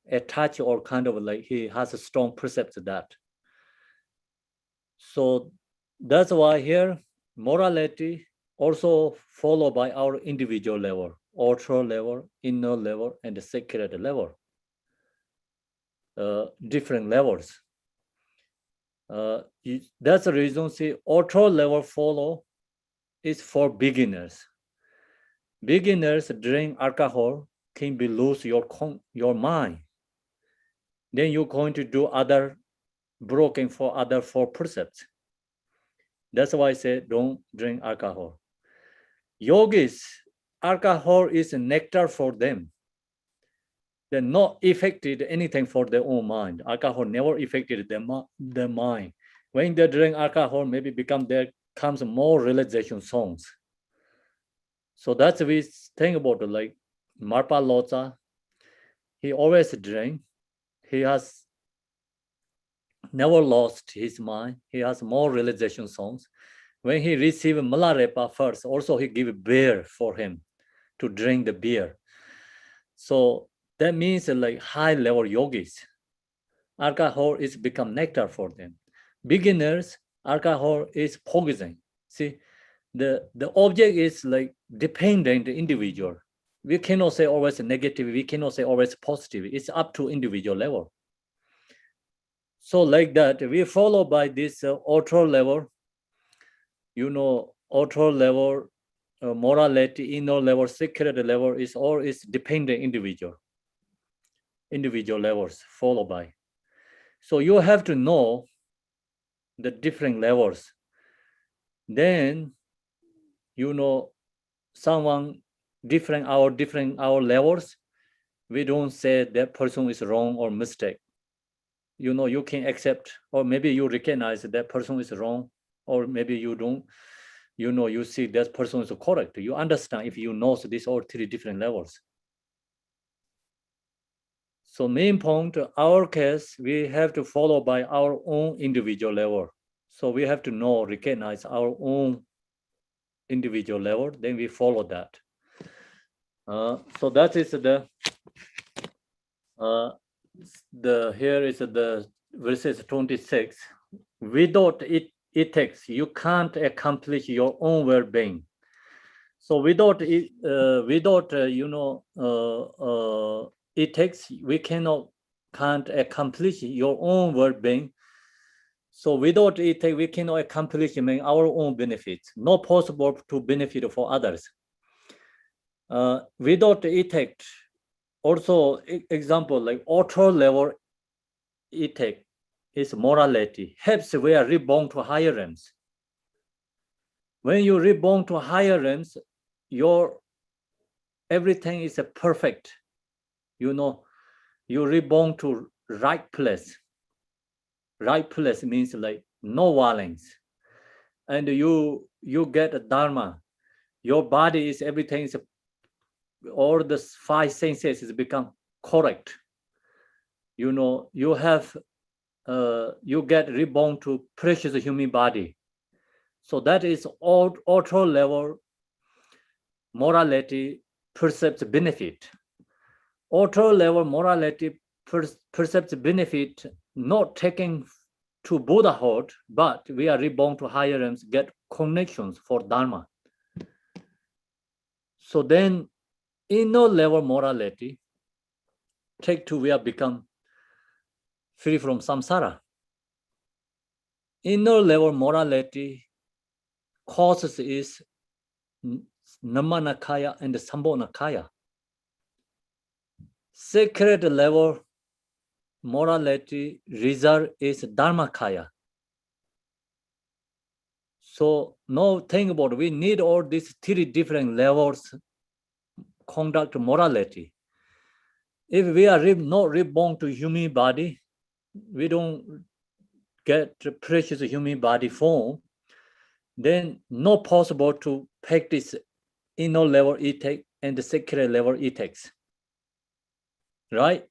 attached or kind of like he has a strong precept to that. So that's why here morality also followed by our individual level, outer level, inner level, and the sacred level. Different levels. That's the reason. See, outer level follow is for beginners. Beginners drink alcohol can be lose your mind. Then you're going to do other broken for other four precepts. That's why I say don't drink alcohol. Yogis, alcohol is a nectar for them. They're not affected anything for their own mind. Alcohol never affected their mind. When they drink alcohol, maybe there comes more realization songs. So that's we think about like Marpa Lotsa. He always drank. He has never lost his mind. He has more realization songs. When he received Malarepa first, also he gave beer for him to drink the beer. So that means like high level yogis, alcohol is become nectar for them. Beginners, alcohol is poison. See, the object is like dependent individual. We cannot say always negative. We cannot say always positive. It's up to individual level. So like that, we follow by this outer level. You know, outer level, morality, inner level, sacred level is all is dependent individual levels followed by. So you have to know the different levels. Then, you know, someone different our levels, we don't say that person is wrong or mistake. You know, you can accept, or maybe you recognize that person is wrong, or maybe you don't, you know, you see that person is correct. You understand if you know these all three different levels. So main point, our case, we have to follow by our own individual level. So we have to know, recognize our own individual level, then we follow that. So that is here is the verses 26. Without ethics, you can't accomplish your own well-being. So without ethics, we can't accomplish your own well-being. So without ethics, we cannot accomplish our own benefits. Not possible to benefit for others. Without ethics, also example like outer level ethic is morality. Helps we are reborn to higher realms. When you reborn to higher realms, your everything is perfect. You know, you reborn to right place. Right place means like no violence, and you get a dharma. Your body is everything is all the five senses is become correct. You know, you have you get reborn to precious human body. So that is outer level morality percepts benefit. Outer level morality percepts benefit not taking to Buddhahood, but we are reborn to higher realms, get connections for Dharma. So then inner level morality take to we are become free from samsara. Inner level morality causes is Namanakaya and Sambhonakaya. Sacred level morality result is Dharmakaya. So now think about it. We need all these three different levels conduct morality. If we are not reborn to human body, we don't get precious human body form. then not possible to practice inner level ethics and the secret level ethics, right?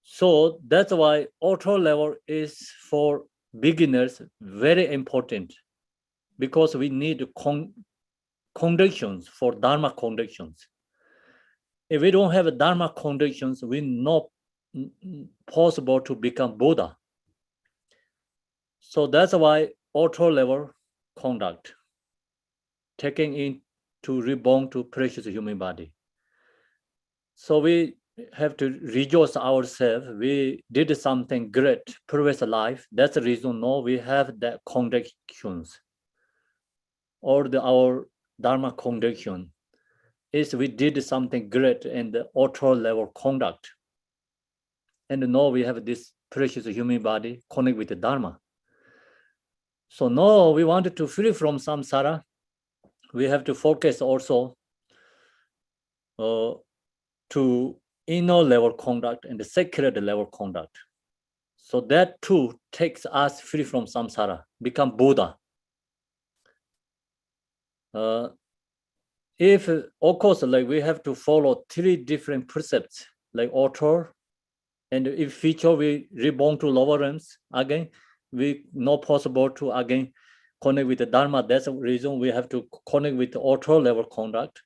So that's why auto level is for beginners very important, because we need conditions for Dharma conditions. If we don't have Dharma conditions, we're not possible to become Buddha. So that's why auto level conduct, taking in to reborn to precious human body. So we have to rejoice ourselves. We did something great previous life. That's the reason now we have the conditions, or our Dharma condition is we did something great in the auto level conduct. And now we have this precious human body connect with the Dharma. So now we wanted to free from samsara. We have to focus also to inner level conduct and the sacred level conduct. So that too takes us free from samsara, become Buddha. If, of course, like we have to follow 3 different precepts, like author, and if future we reborn to lower realms, again, we not possible to again connect with the Dharma. That's the reason we have to connect with the author level conduct.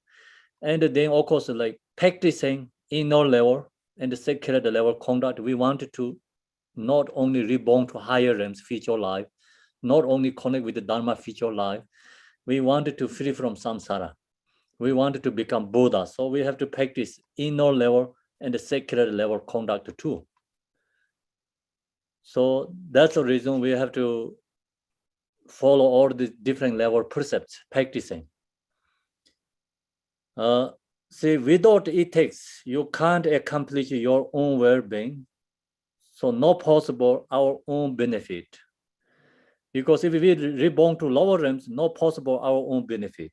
And then, of course, like practicing inner level and the sacred level conduct, we wanted to not only reborn to higher realms, future life, not only connect with the Dharma future life, we wanted to free from samsara. We wanted to become Buddha. So we have to practice inner level and the sacred level conduct too. So that's the reason we have to follow all the different level precepts, practicing. See, without ethics, you can't accomplish your own well-being. So not possible our own benefit. Because if we reborn to lower realms, not possible our own benefit.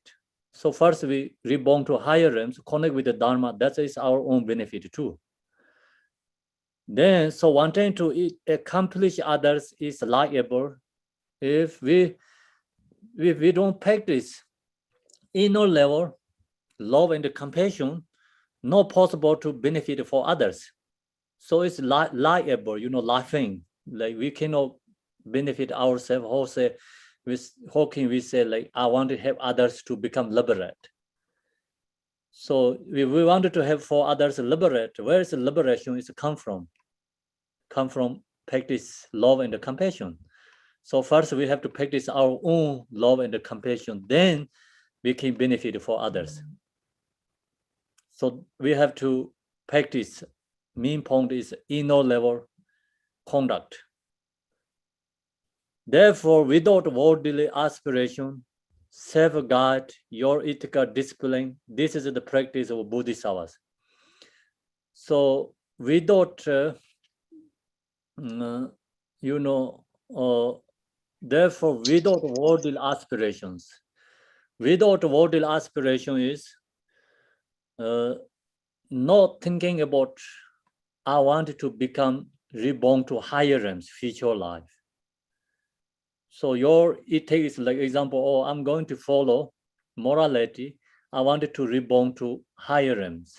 So first we reborn to higher realms, connect with the Dharma, that is our own benefit too. Then, so wanting to accomplish others is liable. If we don't practice inner level love and compassion, not possible to benefit for others. So it's liable, laughing. Like we cannot benefit ourselves. How can we say, like, I want to help others to become liberate? So we wanted to help for others liberate. Where is the liberation is come from? Come from practice love and compassion. So first we have to practice our own love and compassion. Then we can benefit for others. So we have to practice. Main point is inner level conduct. Therefore, without worldly aspiration, safeguard your ethical discipline. This is the practice of Bodhisattvas. So without, therefore, without worldly aspirations. Without worldly aspiration is not thinking about, I want to become reborn to higher realms, future life. So it takes like example, oh, I'm going to follow morality. I wanted to reborn to higher realms.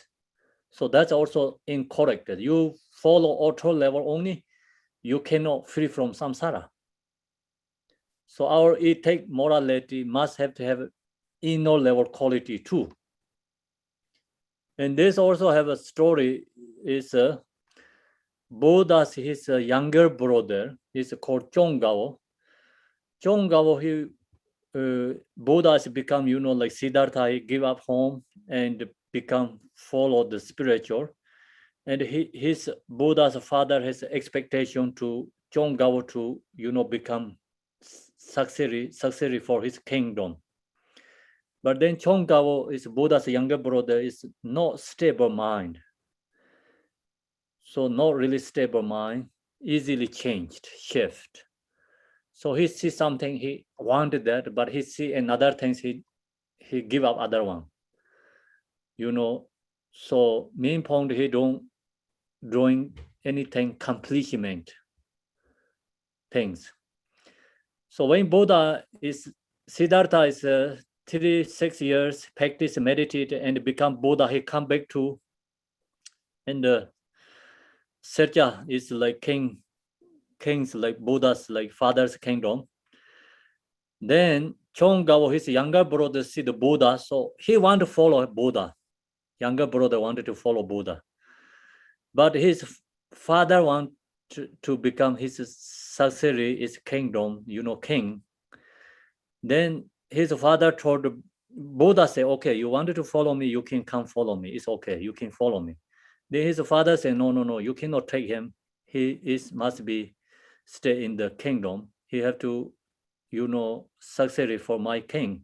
So that's also incorrect. You follow auto level only, you cannot free from samsara. So our ethic morality must have to have inner level quality too. And this also have a story, is Buddha's his younger brother is called Chonggao. Chonggao, Buddha has become, like Siddhartha, he give up home and follow the spiritual. And his Buddha's father has expectation to Chonggao to, become successor for his kingdom. But then Chonggao is Buddha's younger brother, is not stable mind. So not really stable mind, easily changed, shift. So he see something, he wanted that, but he see another things, he give up other one. So main point, he don't doing anything accomplishment things. So when Buddha is, Siddhartha is 36 years, practice, meditate, and become Buddha, he come back to, and Serja is like kings like Buddha's like father's kingdom. Then Chongao, his younger brother, see the Buddha, so he want to follow Buddha. Younger brother wanted to follow Buddha, but his father want to become his successor is kingdom, king. Then his father told Buddha, say, okay, you wanted to follow me, you can come follow me. It's okay, you can follow me. Then his father said, no, you cannot take him. He must be stay in the kingdom. He have to, successor for my king.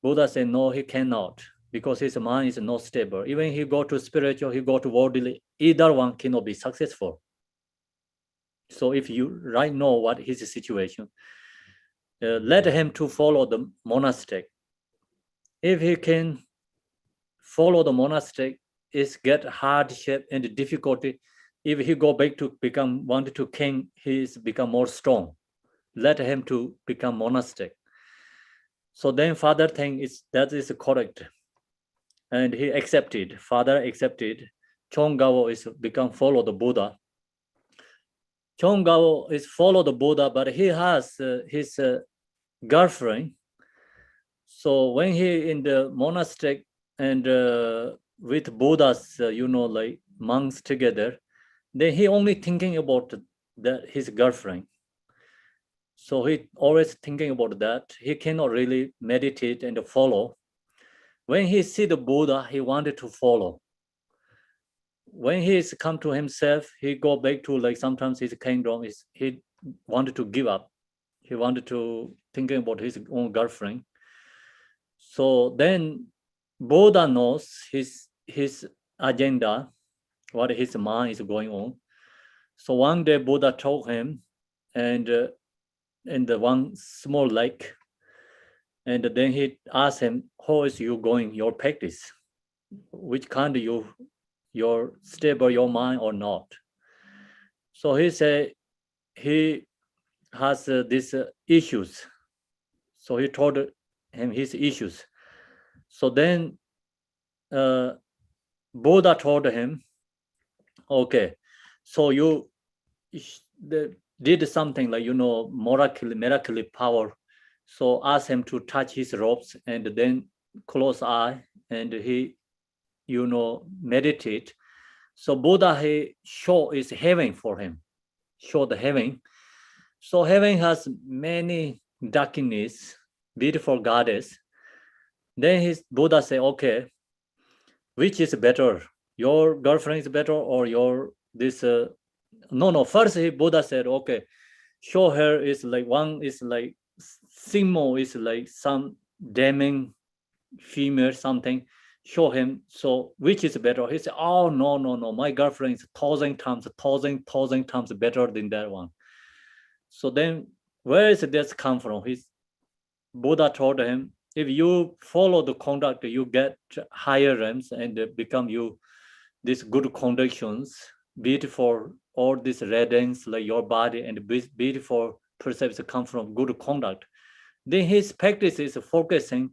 Buddha said, no, he cannot, because his mind is not stable. Even he go to spiritual, he go to worldly, either one cannot be successful. So if you right know what his situation, let him to follow the monastic. If he can follow the monastic, it's get hardship and difficulty. If he go back to wanted to king, he's become more strong. Let him to become monastic. So then father think that is correct. And he accepted, father accepted. Chongao is become follow the Buddha. Chongao is follow the Buddha, but he has his girlfriend. So when he in the monastic and with Buddhas, like monks together, then he only thinking about his girlfriend. So he always thinking about that. He cannot really meditate and follow. When he see the Buddha, he wanted to follow. When he is come to himself, he go back to like sometimes his kingdom he wanted to give up. He wanted to thinking about his own girlfriend. So then Buddha knows his agenda, what his mind is going on. So one day Buddha told him, and in the one small lake, and then he asked him, how is you going your practice? Which kind your stable your mind or not? So he said he has these issues. So he told him his issues. So then Buddha told him, okay, so you did something like, miracle power. So ask him to touch his robes and then close eye and he, meditate. So Buddha, he show is heaven for him, show the heaven. So heaven has many darkness, beautiful goddess. Then his Buddha say, okay, which is better? Your girlfriend is better or your this? No. First, Buddha said, okay, show her is like one is like Simo is like some damning female something. Show him. So which is better? He said, oh no, my girlfriend is 1,000 times better than that one. So then where is this come from? Buddha told him, if you follow the conduct, you get higher realms and become you these good conditions, beautiful, all these radiance like your body and beautiful perceptions come from good conduct. Then his practice is focusing,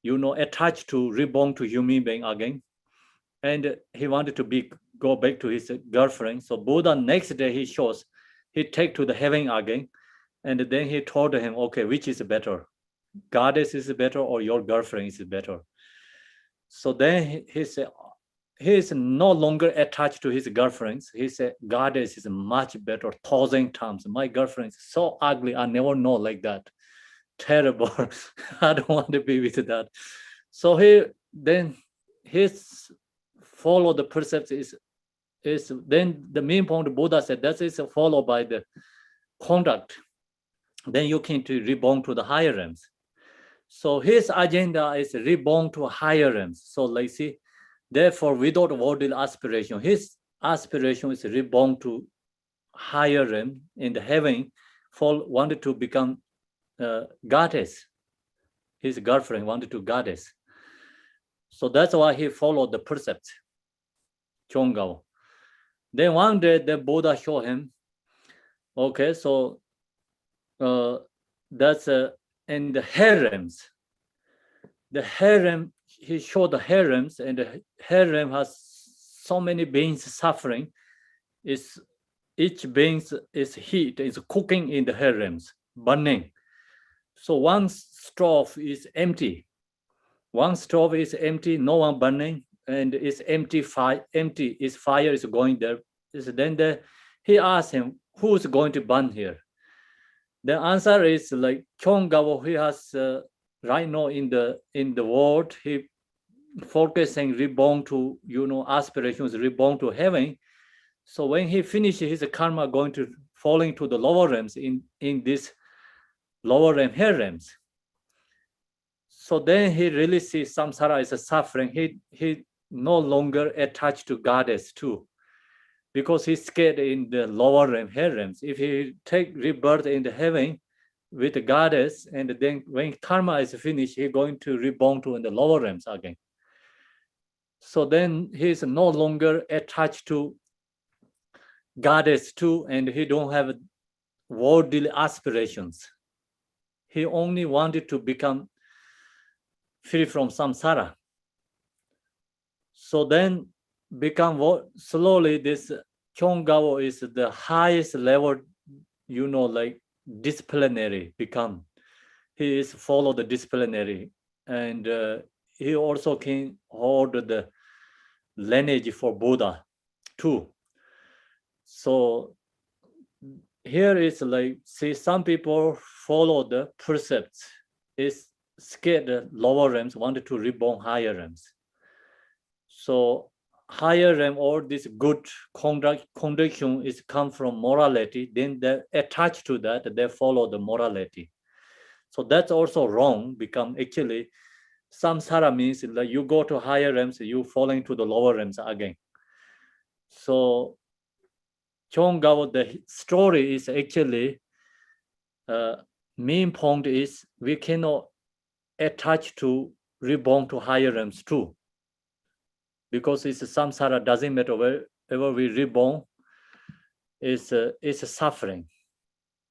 attached to reborn to human being again. And he wanted to go back to his girlfriend. So Buddha next day he take to the heaven again. And then he told him, okay, which is better? Goddess is better or your girlfriend is better? So then he said, he is no longer attached to his girlfriends. He said, goddess is much better, 1,000 times. My girlfriend is so ugly, I never know like that. Terrible. I don't want to be with that. So his follow the precepts is then the main point Buddha said that is followed by the conduct. Then you can to reborn to the higher realms. So his agenda is reborn to higher realms. So like see, therefore without worldly aspiration, his aspiration is reborn to higher realm in the heaven. Wanted to become goddess. His girlfriend wanted to goddess. So that's why he followed the precepts. Chongao. Then one day the Buddha showed him, okay, so that's in the harems. The harem, he showed the harems, and the harem has so many beings suffering. Each being is heat, is cooking in the harems, burning. So one stove is empty. One stove is empty, no one burning, and it's empty. Fire is going there. Then he asked him, who's going to burn here? The answer is like Kyonggawo. He has right now in the world, he focusing reborn to aspirations, reborn to heaven. So when he finishes his karma, going to falling to the lower realms in this lower realm, hell realms. So then he really sees samsara is a suffering. He no longer attached to goddess too, because he's scared in the lower realm, hell realms. If he take rebirth in the heaven with the goddess, and then when karma is finished, he's going to reborn to in the lower realms again. So then he's no longer attached to goddess too, and he don't have worldly aspirations. He only wanted to become free from samsara. So then become slowly this Kyonggawo is the highest level, like disciplinary become. He is follow the disciplinary, and he also can hold the lineage for Buddha too. So here is like, see, some people follow the precepts, is scared the lower realms, wanted to reborn higher realms. So higher realm, all this good conduction is come from morality, then they attach to that, they follow the morality. So that's also wrong, become actually samsara means that you go to higher realms, you falling to the lower realms again. So Kyonggawo, the story is actually main point is we cannot attach to reborn to higher realms too, because it's samsara, doesn't matter wherever we reborn, is a suffering.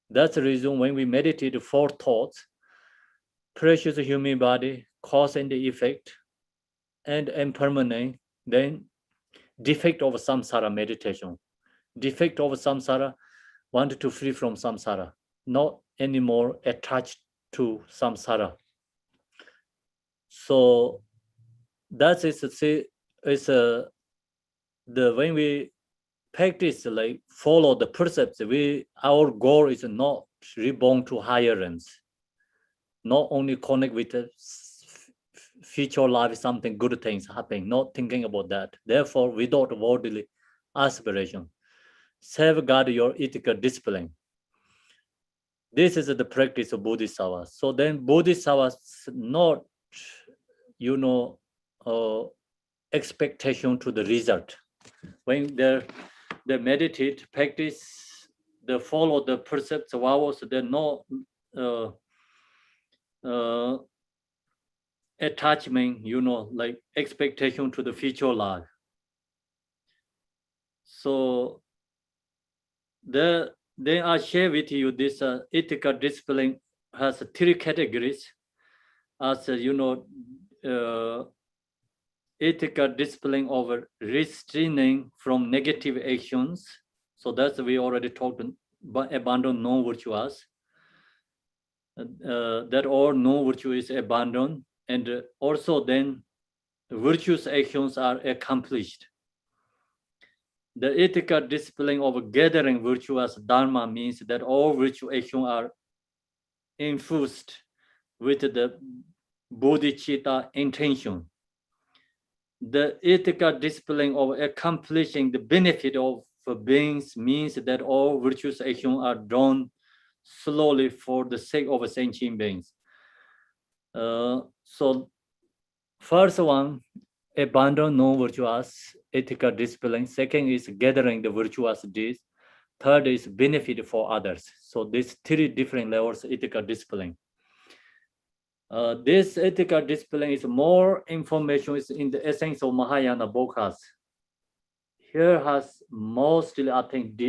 That's the reason when we meditate 4 thoughts, precious human body, cause and effect, and impermanent, then defect of samsara meditation. Defect of samsara, wanted to free from samsara, not anymore attached to samsara. So that is the when we practice, like follow the precepts, our goal is not reborn to higher realms, not only connect with the future life, something good things happening, not thinking about that. Therefore, without worldly aspiration, safeguard your ethical discipline. This is the practice of Bodhisattva. So then Bodhisattva not, expectation to the result. When they meditate, practice, they follow the precepts, vows, they're no attachment, like expectation to the future life. So then I share with you this ethical discipline has 3 categories. As ethical discipline over restraining from negative actions. So that's we already talked about, abandon non-virtuous. That all non-virtue is abandoned, and also then virtuous actions are accomplished. The ethical discipline of gathering virtuous dharma means that all virtue actions are infused with the bodhicitta intention. The ethical discipline of accomplishing the benefit of beings means that all virtuous actions are done slowly for the sake of sentient beings. So first one, abandon non-virtuous ethical discipline. Second is gathering the virtuous deeds. Third is benefit for others. So these 3 different levels of ethical discipline. This ethical discipline is more information is in the essence of Mahayana Bodhas. Here has mostly, I think,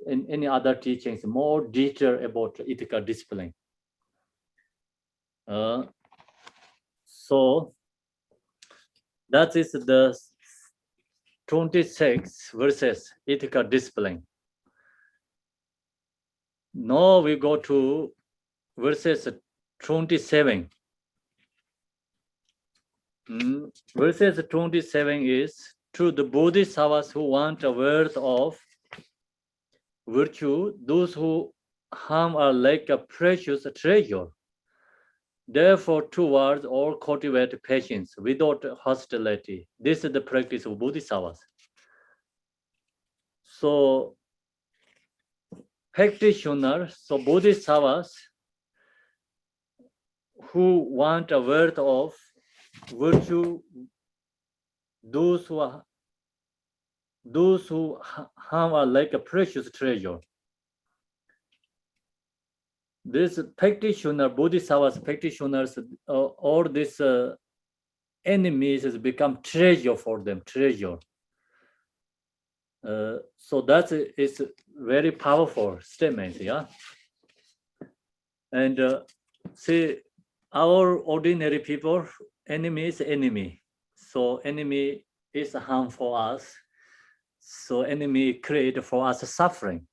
in any other teachings more detail about ethical discipline. So that is the 26 verses ethical discipline. Now we go to verses 27. Verses 27 is to the Bodhisattvas who want a world of virtue, those who harm are like a precious treasure. Therefore, towards all cultivate patience without hostility. This is the practice of Bodhisattvas. So, practitioners, so Bodhisattvas who want a world of virtue, those who harm are like a precious treasure. This practitioner, Bodhisattvas practitioners, all these enemies has become treasure for them, treasure. So that is very powerful statement, yeah. And see, our ordinary people, enemy is enemy. So enemy is harm for us. So enemy create for us suffering.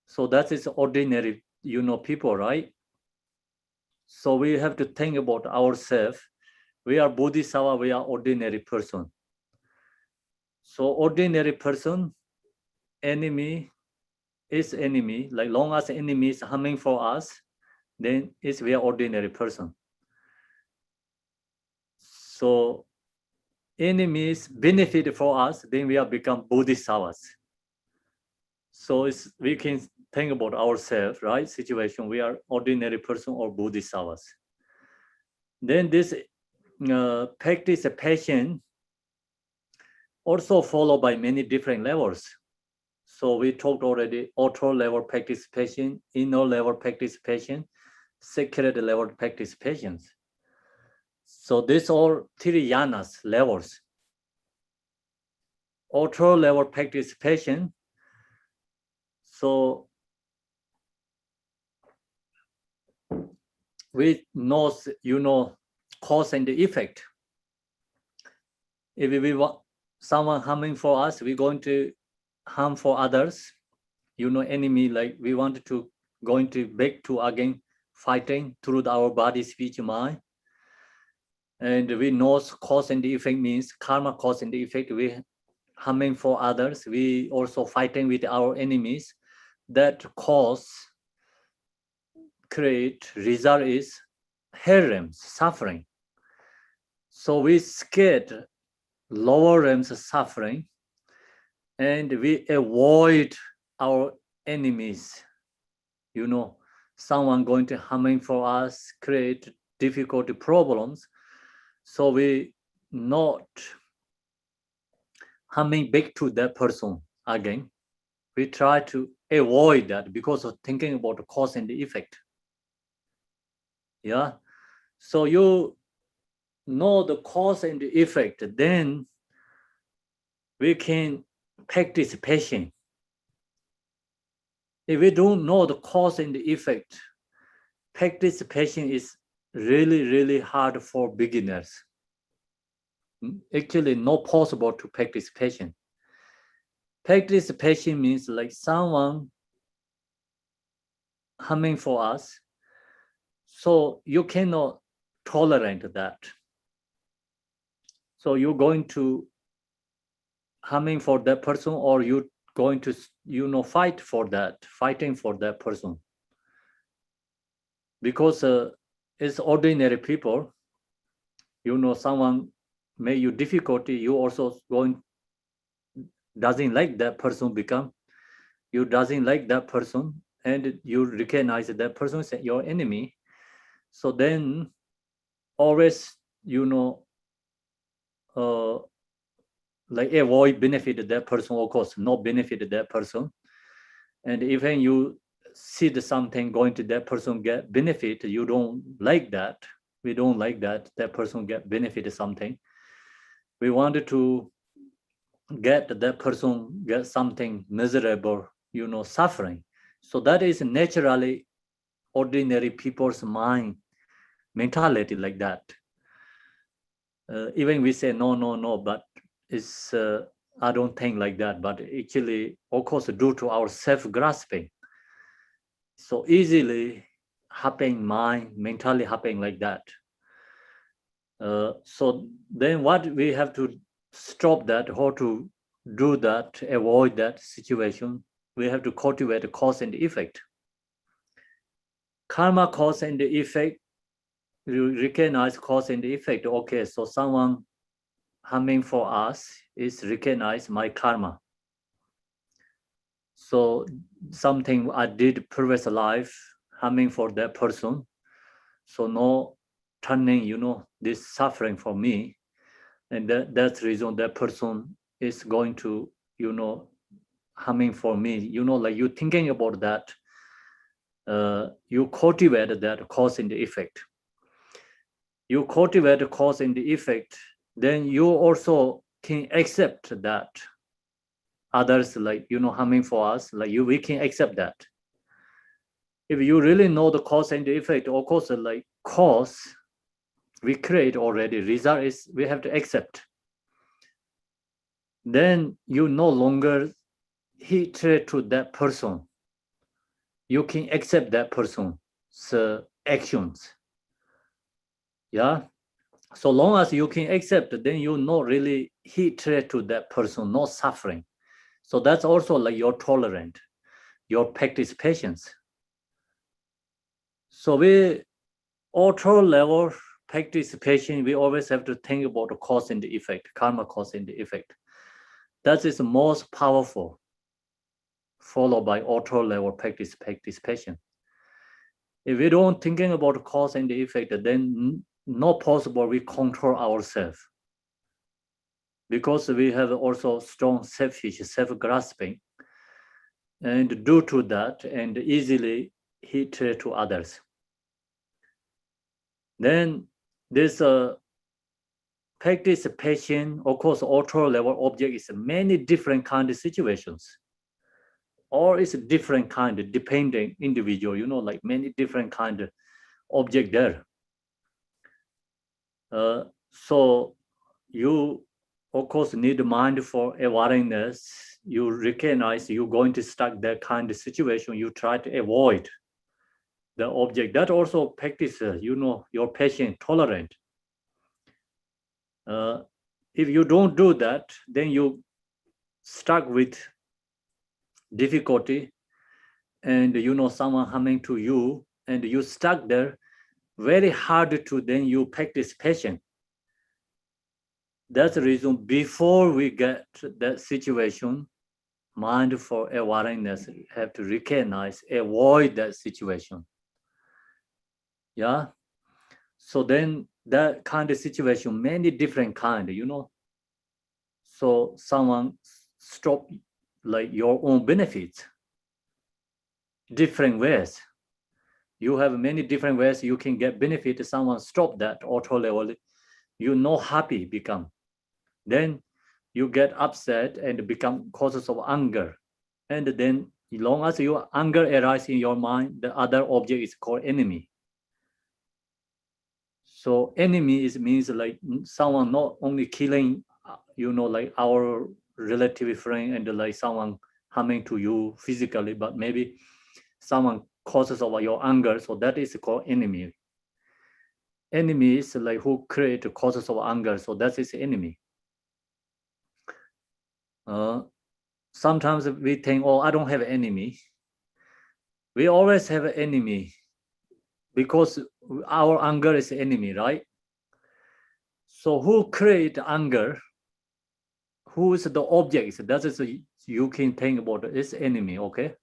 So that is ordinary, people, right? So we have to think about ourselves. We are Bodhisattva, we are ordinary person. So ordinary person, enemy is enemy. Like long as enemy is harming for us, then we are ordinary person. So enemies benefit for us, then we are become Bodhisattvas. So we can think about ourselves, right? Situation, we are ordinary person or Bodhisattvas. Then this practice patience also followed by many different levels. So we talked already, outer level practice patience, inner level practice patience, secret level practice patience. So these are three yanas levels. Outer level practice patience. So we know, cause and effect. If we want someone harming for us, we're going to harm for others. Enemy, like we want to going to back to again fighting through our body, speech, mind. And we know cause and effect means karma, cause and effect. We harming for others. We also fighting with our enemies. That cause create result is hell realms, suffering. So we scared lower realms suffering, and we avoid our enemies. Someone going to harming for us, create difficult problems. So we not harming back to that person again. We try to avoid that because of thinking about the cause and the effect. Yeah. So you know the cause and the effect, then we can practice patience. If we don't know the cause and the effect, practice patience is really, really hard for beginners. Actually, not possible to practice patience. Practice patience means like someone harming for us, so you cannot tolerate that. So you're going to harming for that person, or you going to fighting for that person, because it's ordinary people. Someone make you difficulty, you also doesn't like that person, you doesn't like that person, and you recognize that person is your enemy. So then always like avoid benefit that person, of course, not benefit that person. And even you see something going to that person get benefit, you don't like that. We don't like that person get benefit something. We wanted to get that person get something miserable suffering. So that is naturally ordinary people's mind mentality like that. Even we say no, but it's I don't think like that. But actually, of course, due to our self-grasping, so easily happening mind mentally happening like that. So then what we have to stop that, how to do that, avoid that situation, we have to cultivate the cause and effect. Karma, cause and effect, you recognize cause and effect. Okay, so someone harming for us is recognize my karma. So something I did previous life harming for that person. So no turning, this suffering for me. And that's the reason that person is going to, harming for me. Like you thinking about that, you cultivate that cause and the effect. You cultivate the cause and the effect, then you also can accept that others like, harming for us, like we can accept that. If you really know the cause and the effect, of course, like cause we create already, result is we have to accept. Then you no longer hatred to that person. You can accept that person's actions. Yeah. So long as you can accept, then you not really hatred to that person, no suffering. So that's also like your tolerant, your practice patience. So we auto level practice patience, we always have to think about the cause and the effect, karma cause and the effect. That is the most powerful, followed by auto level practice patience. If we don't thinking about the cause and the effect, then not possible we control ourselves. Because we have also strong selfish, self-grasping, and due to that, and easily hatred to others. Then this practice patience, of course, auto level object is many different kind of situations, or it's a different kind of depending individual, like many different kind of object there. So you, of course, need mindful awareness. You recognize you're going to stuck that kind of situation. You try to avoid the object. That also practice, your patient tolerant. If you don't do that, then you stuck with difficulty, and someone harming to you, and you stuck there. Very hard to then you practice patience. That's the reason before we get that situation, mindful awareness have to recognize, avoid that situation. Yeah. So then that kind of situation, many different kind, So someone stop like your own benefits, different ways. You have many different ways you can get benefit. Someone stop that auto level, you happy become. Then you get upset and become causes of anger. And then as long as your anger arises in your mind, the other object is called enemy. So enemy means like someone not only killing, like our relative friend and like someone harming to you physically, but maybe someone causes of your anger. So that is called enemy. Enemy is like who create the causes of anger. So that is enemy. Sometimes we think, oh, I don't have an enemy. We always have an enemy because our anger is enemy, right? So who create anger? Who is the object? That is you can think about it, it's enemy, okay?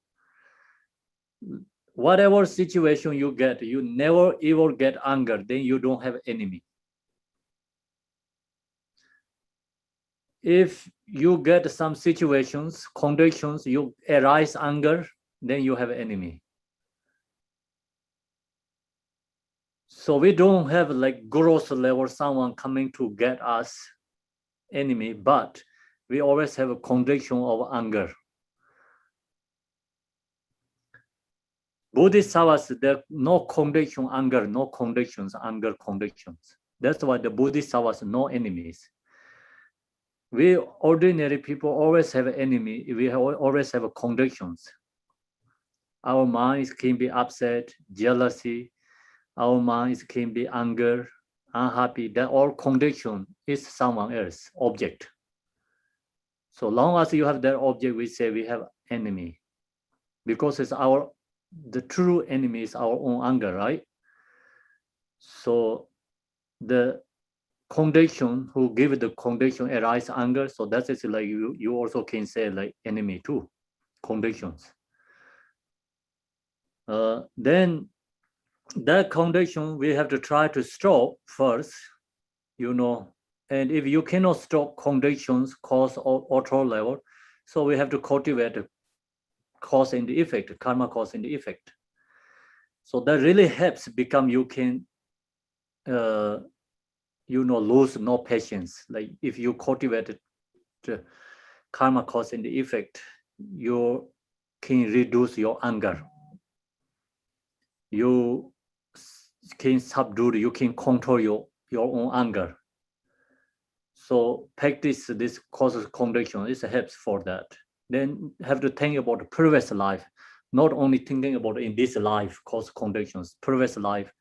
Whatever situation you get, you never ever get anger, then you don't have enemy. If you get some situations, conditions, you arise anger, then you have enemy. So we don't have like gross level someone coming to get us enemy, but we always have a condition of anger. Bodhisattvas, there no contradiction, anger, no contradictions, anger contradictions. That's why the Bodhisattvas no enemies. We ordinary people always have an enemy. We always have contradictions. Our minds can be upset, jealousy. Our minds can be anger, unhappy. That all contradiction is someone else object. So long as you have that object, we say we have enemy, because it's the true enemy is our own anger, right? So the condition who give the condition arise anger, so that is like you also can say like enemy too, conditions. Then that condition we have to try to stop first, and if you cannot stop conditions, cause or auto level, so we have to cultivate the cause and the effect, karma cause and the effect. So that really helps become you can lose no patience. Like if you cultivate the karma cause and the effect, you can reduce your anger. You can subdue, you can control your own anger. So practice this causes condition, it helps for that. Then have to think about the previous life, not only thinking about in this life cause conditions, previous life.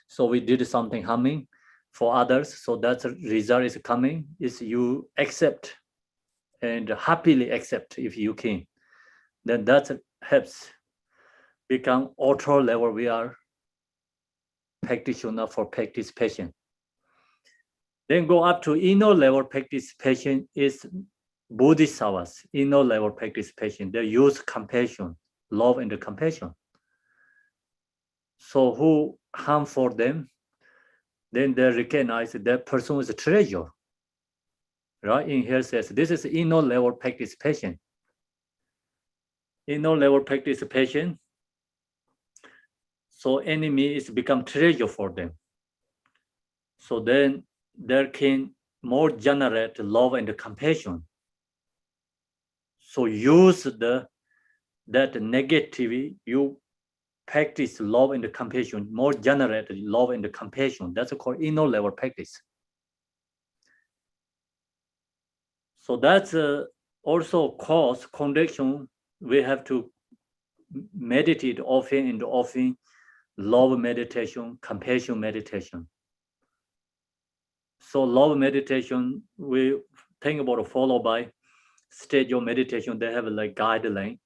So we did something harming for others, so that result is coming, is you accept and happily accept if you can. Then that helps become auto level. We are practitioner for practice patient. Then go up to inner level practice patient is Bodhisattvas, inner level practice patient. They use compassion, love and compassion. So who harm for them, then they recognize that person is a treasure. Right? In here says, this is inner level practice patient. Inner level practice patient. So enemy is become treasure for them. So then there can more generate love and compassion. So use that negativity, you practice love and compassion, more generate love and compassion. That's called inner level practice. So that's also cause condition. We have to meditate often and often, love meditation, compassion meditation. So love meditation, we think about followed by stage of meditation. They have like guideline.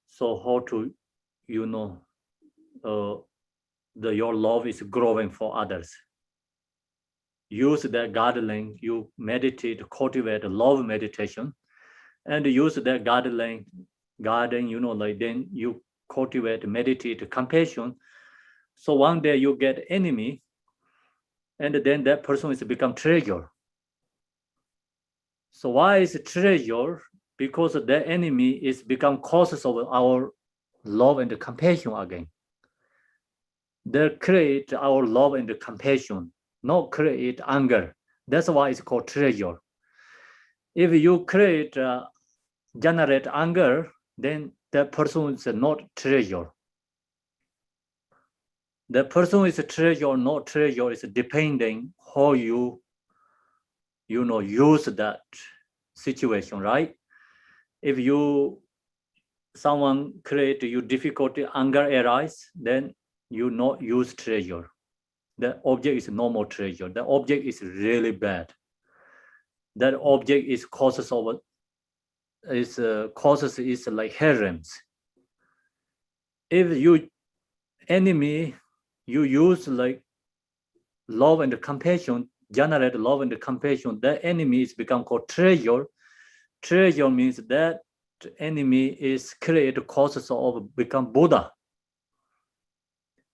So how to, your love is growing for others. Use that guideline, you meditate, cultivate love meditation, and use that guideline, then you cultivate, meditate compassion. So one day you get enemy, and then that person is become treasure. So why is it treasure? Because the enemy is become causes of our love and compassion again. They create our love and compassion, not create anger. That's why it's called treasure. If you generate anger, then that person is not treasure. The person is a treasure or not treasure is depending how you use that situation, right? If someone create you difficulty, anger arise, then you not use treasure. The object is normal treasure. The object is really bad. That object is causes is like harems. If you enemy, you use like love and compassion, generate love and compassion, that enemy is become called treasure. Treasure means that enemy is create causes of become Buddha.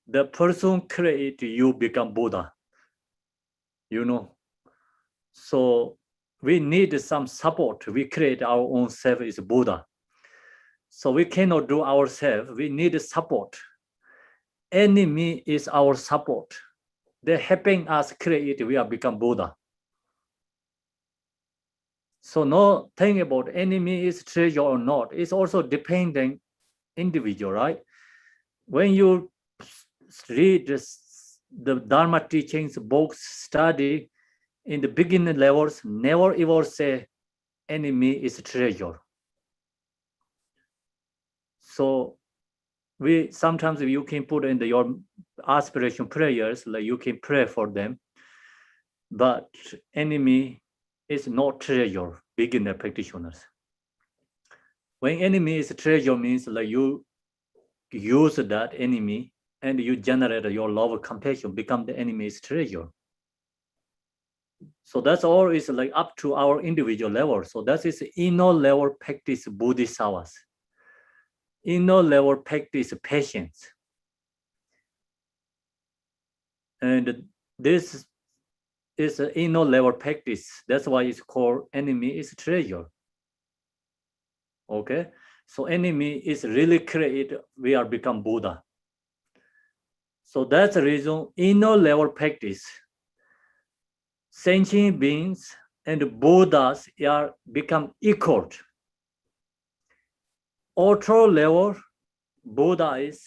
The person create you become Buddha. So we need some support. We create our own self is Buddha. So we cannot do ourselves. We need support. Enemy is our support. They're helping us create, we are become Buddha. So no thing about enemy is treasure or not. It's also depending individual, right? when you read the Dharma teachings, books, study, in the beginning levels, never ever say enemy is treasure. So we sometimes you can put in your aspiration prayers, like you can pray for them, but enemy is not treasure, beginner practitioners. When enemy is treasure means like you use that enemy and you generate your love of compassion, become the enemy's treasure. So that's all is like up to our individual level. So that is inner level practice bodhisattvas. Inner level practice patience. And this is an inner level practice. That's why it's called enemy is treasure. Okay? So enemy is really created, we are become Buddha. So that's the reason inner level practice. Sentient beings and Buddhas are become equal. Outer level, Buddha is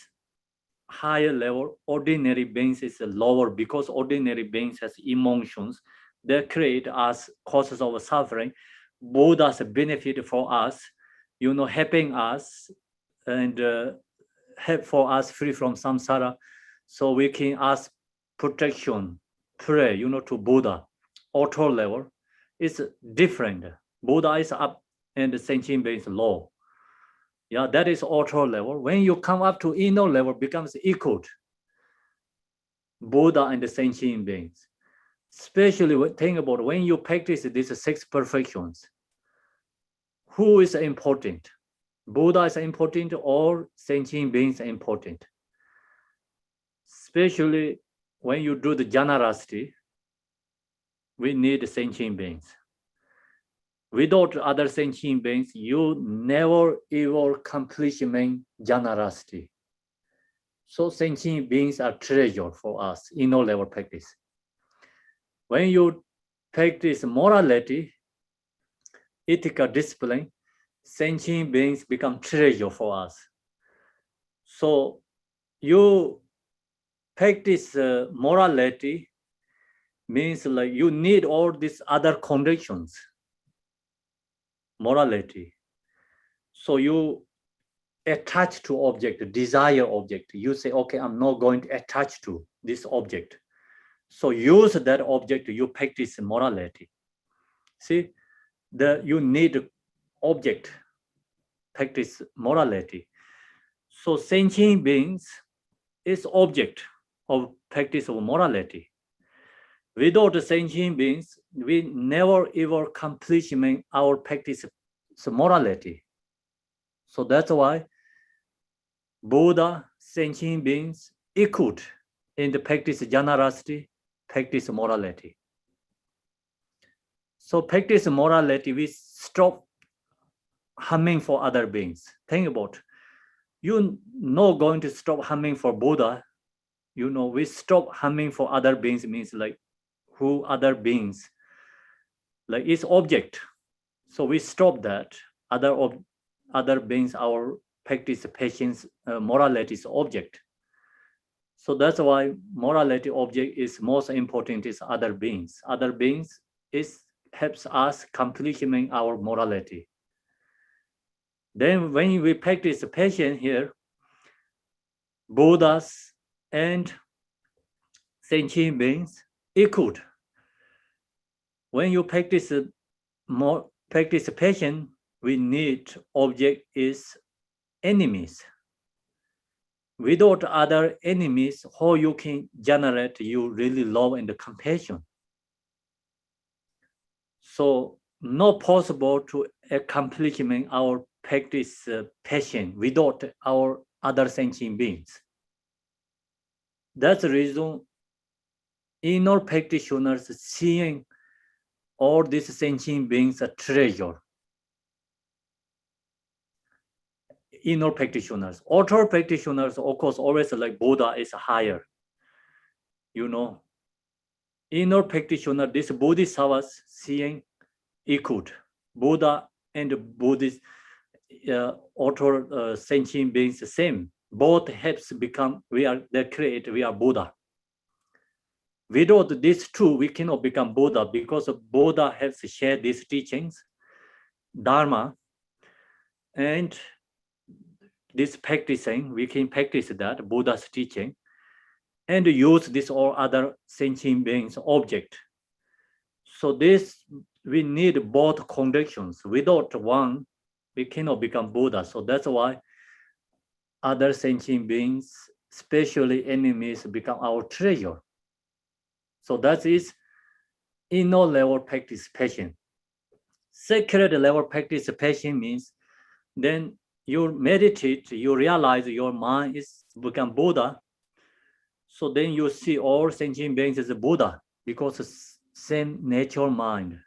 higher level, ordinary beings is lower because ordinary beings has emotions that create us causes of suffering. Buddha's benefit for us, helping us and help for us free from samsara, so we can ask protection, pray, to Buddha. Outer level is different. Buddha is up and the sentient beings low. Yeah, that is outer level. When you come up to inner level, becomes equal. Buddha and the sentient beings. Especially think about when you practice these 6 perfections. Who is important? Buddha is important or sentient beings are important? Especially when you do the generosity, we need sentient beings. Without other sentient beings, you never ever accomplishment generosity. So sentient beings are treasure for us in all level practice. When you practice morality, ethical discipline, sentient beings become treasure for us. So you practice morality means like you need all these other conditions. Morality. So you attach to object, desire object. You say, okay, I'm not going to attach to this object. So use that object, you practice morality. See, you need object, practice morality. So sentient beings is object of practice of morality. Without sentient beings, we never ever accomplishment our practice morality. So that's why Buddha, sentient beings equal in the practice generosity, practice morality. So practice morality, we stop harming for other beings. Think about, you're not going to stop harming for Buddha. We stop harming for other beings means like who other beings, like it's object. So we stop that. Other beings, our practice patience, morality is object. So that's why morality object is most important is other beings. Other beings helps us completing our morality. Then when we practice patience here, Buddhas and sentient beings equal. When you practice patience, we need object is enemies. Without other enemies, how you can generate you really love and compassion? So not possible to accomplishment our practice patience without our other sentient beings. That's the reason inner practitioners seeing all these sentient beings a treasure. Inner practitioners. Outer practitioners, of course, always like Buddha is higher. Inner practitioner, this Bodhisattvas seeing equal. Buddha and Buddhist outer sentient beings the same. both helps become, we are Buddha. Without these two, we cannot become Buddha, because Buddha has shared these teachings, Dharma, and this practicing, we can practice that, Buddha's teaching, and use this or other sentient beings object. So this, we need both conditions. Without one, we cannot become Buddha. So that's why other sentient beings, especially enemies, become our treasure. So that is inner level participation. Sacred level participation means then you meditate, you realize your mind is become Buddha. So then you see all sentient beings as a Buddha, because same nature mind,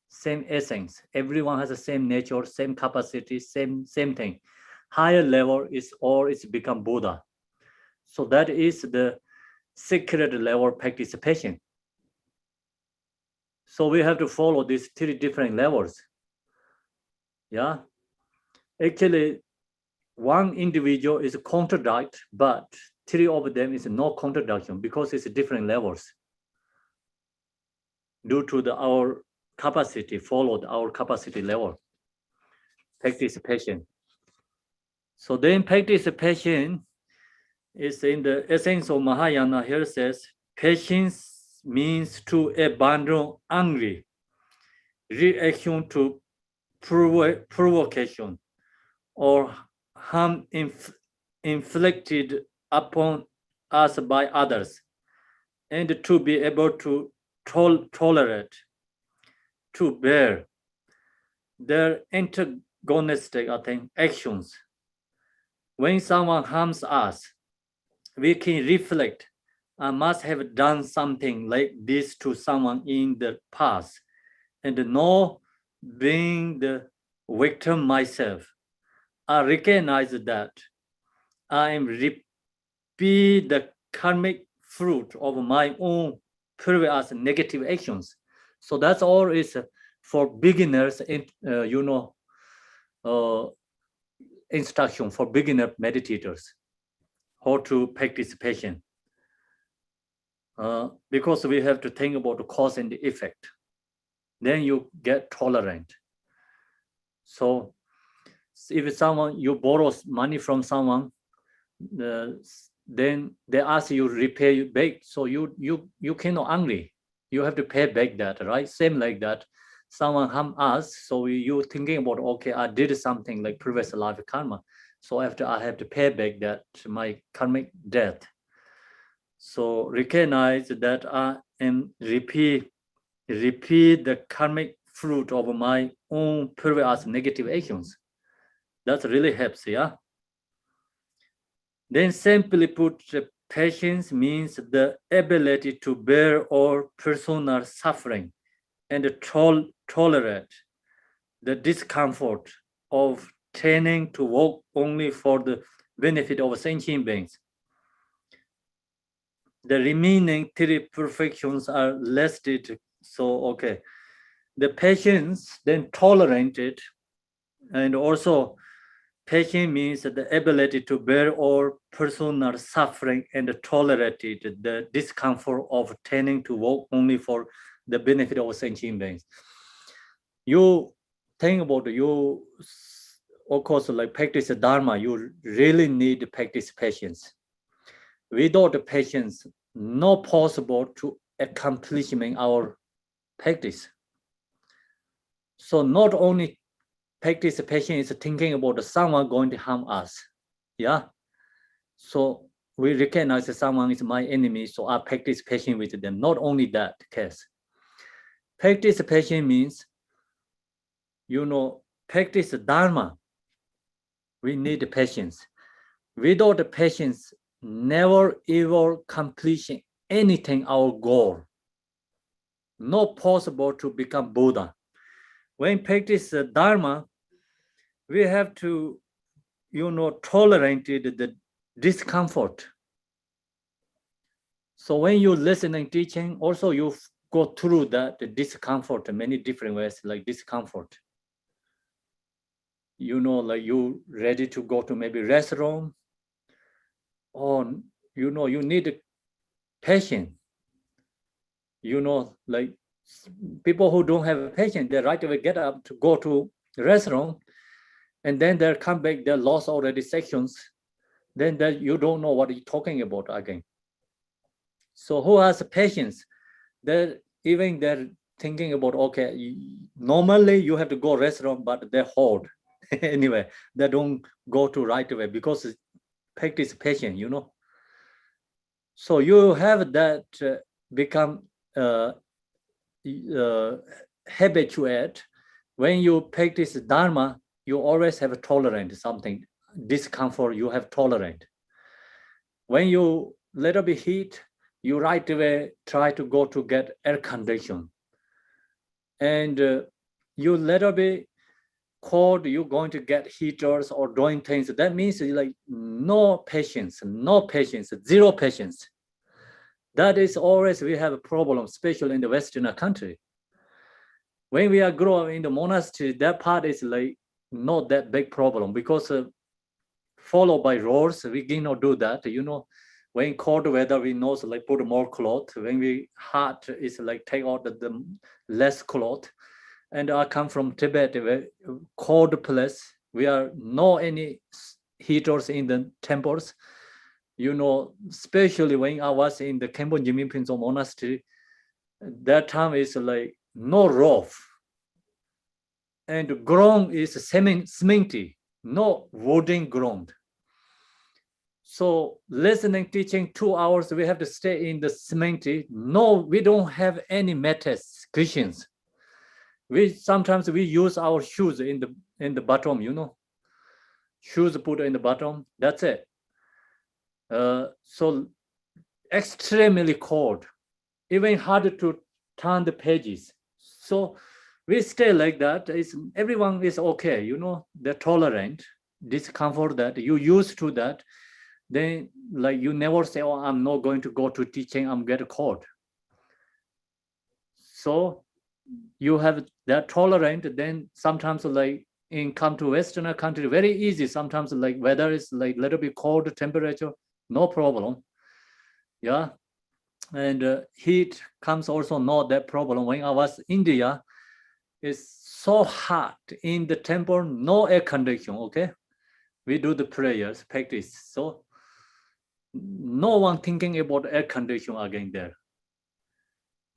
same essence. Everyone has the same nature, same capacity, same thing. Higher level is all it's become Buddha. So that is the sacred level participation. So we have to follow these three different levels. Yeah. Actually, one individual is contradict, but three of them is no contradiction, because it's different levels. Due to our capacity, followed our capacity level, participation. So then participation is in the essence of Mahayana. Here says, patience means to abandon angry reaction to provocation or harm inflicted upon us by others, and to be able to tolerate, to bear their antagonistic, actions. When someone harms us, we can reflect, I must have done something like this to someone in the past, and know, being the victim myself, I recognize that I am repeat the karmic fruit of my own previous negative actions. So that's all is for beginners, instruction for beginner meditators, how to practice patience. Because we have to think about the cause and the effect. Then you get tolerant. So if someone, you borrow money from someone, then they ask you repay you back. So you cannot angry. You have to pay back that, right? Same like that. Someone harm us, so you thinking about, okay, I did something like previous life karma, so after I have to pay back that my karmic debt. So recognize that I am repeat the karmic fruit of my own previous negative actions. That really helps, yeah. Then simply put, patience means the ability to bear all personal suffering and tolerate the discomfort of tending to work only for the benefit of sentient beings. The remaining three perfections are listed. So, okay, the patience, then tolerated, and also patience means the ability to bear all personal suffering and tolerate the discomfort of tending to work only for the benefit of sentient beings. You think about, you, of course, like practice Dharma, you really need to practice patience. Without the patience, not possible to accomplishment our practice. So not only practice patience is thinking about someone going to harm us. Yeah. So we recognize that someone is my enemy, so I practice patience with them. Not only that case. Practice patience means, practice Dharma. We need patience. Without the patience, never ever completion anything our goal. Not possible to become Buddha. When practice Dharma, we have to, tolerate the discomfort. So when you listen and teaching, also you go through the discomfort in many different ways, like discomfort. Like you ready to go to maybe restaurant, or you know, you need patience. You know, like people who don't have patience, they right away get up to go to restaurant, and then they'll come back, they lost already sections. Then that you don't know what you're talking about again. So who has patience? They're even they're thinking about, okay, normally you have to go restaurant, but they hold anyway. They don't go to right away because practice patience, you know. So you have that become habituate. When you practice Dharma, you always have a tolerant something discomfort. You have tolerant. When you little bit heat, you right away try to go to get air condition, and you little bit cold, you're going to get heaters or doing things. That means like no patience, zero patience. That is always we have a problem, especially in the Western country. When we are growing in the monastery, that part is like not that big problem because followed by rules, we cannot do that. You know, when cold weather, we know like put more cloth. When we hot, it's like take out the less cloth. And I come from Tibet, a cold place. We are no any heaters in the temples. You know, especially when I was in the Khenpo Jimmy Pinso monastery, that time is like no roof. And ground is cementy, no wooden ground. So listening, teaching 2 hours, we have to stay in the cementy. No, we don't have any matters, cushions. We sometimes we use our shoes in the bottom, you know. Shoes put in the bottom. That's it. So extremely cold, even harder to turn the pages. So we stay like that. Everyone is okay, you know. They're tolerant, discomfort that you used to that. Then like you never say, oh, I'm not going to go to teaching, I'm get cold. So you have that tolerant. Then sometimes like in come to Western country, very easy. Sometimes like weather is like little bit cold, temperature, no problem. Yeah. And heat comes also not that problem. When I was India, it's so hot in the temple, no air condition, okay? We do the prayers, practice. So no one thinking about air condition again there.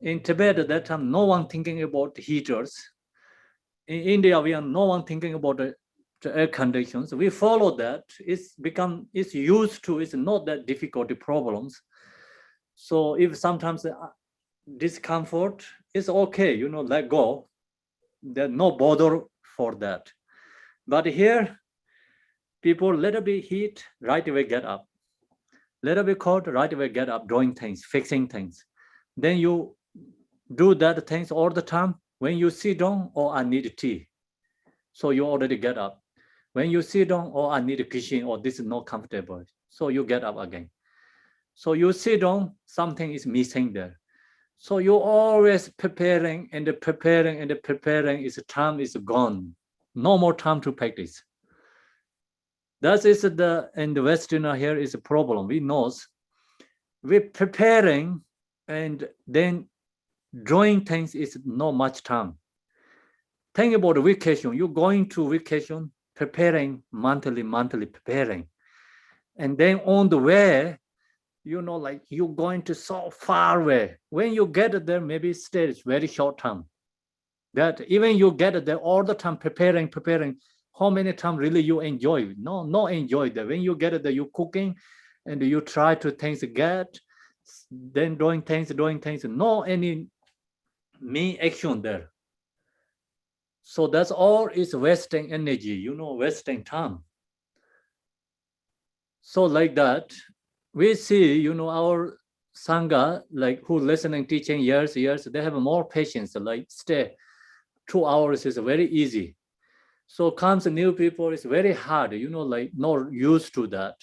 In Tibet at that time, no one thinking about heaters. In India, we are no one thinking about the air conditions. We follow that. It's used to. It's not that difficult problems. So if sometimes discomfort is okay, you know, let go. There's no bother for that. But here, people little bit heat, right away get up. Little bit cold, right away get up, doing things, fixing things. Then you do that things all the time. When you sit down, oh, I need tea. So you already get up. When you sit down, oh, I need a cushion, or this is not comfortable. So you get up again. So you sit down, something is missing there. So you're always preparing and preparing and preparing. Time is gone. No more time to practice. That is in the Western here is a problem. We know we're preparing and then drawing things is not much time. Think about vacation. You're going to vacation, preparing monthly preparing. And then on the way, you know, like you're going to so far away. When you get there, maybe stay very short time. That even you get there all the time preparing, how many times really you enjoy? No enjoy that. When you get there, you cooking and you try to things get, then doing things, no any main action there. So that's all is wasting energy, you know, wasting time. So like that, we see, you know, our Sangha, like who listening, teaching years, they have more patience, like stay 2 hours is very easy. So comes new people, it's very hard, you know, like not used to that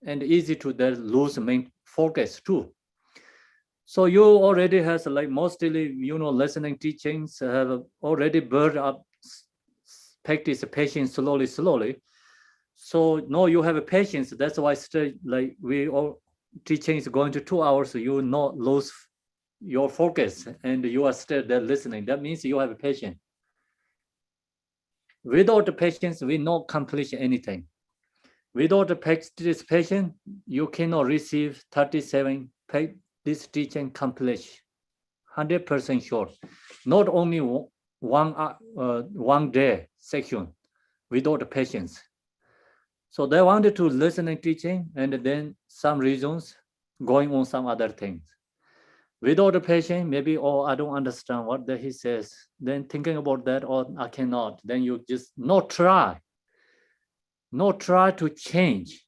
and easy to that lose main focus too. So you already has like mostly, you know, listening teachings have already built up practice patience slowly. So no, you have a patience. That's why like we all teaching is going to 2 hours. You will not lose your focus and you are still there listening. That means you have a patience. Without the patience, we not accomplish anything. Without the participation, you cannot receive 37 this teaching accomplish 100% sure. Not only one day section without the patience. So they wanted to listen and teaching, and then some reasons going on some other things. Without the patient, maybe, oh, I don't understand what he says. Then thinking about that, or I cannot. Then you just not try to change.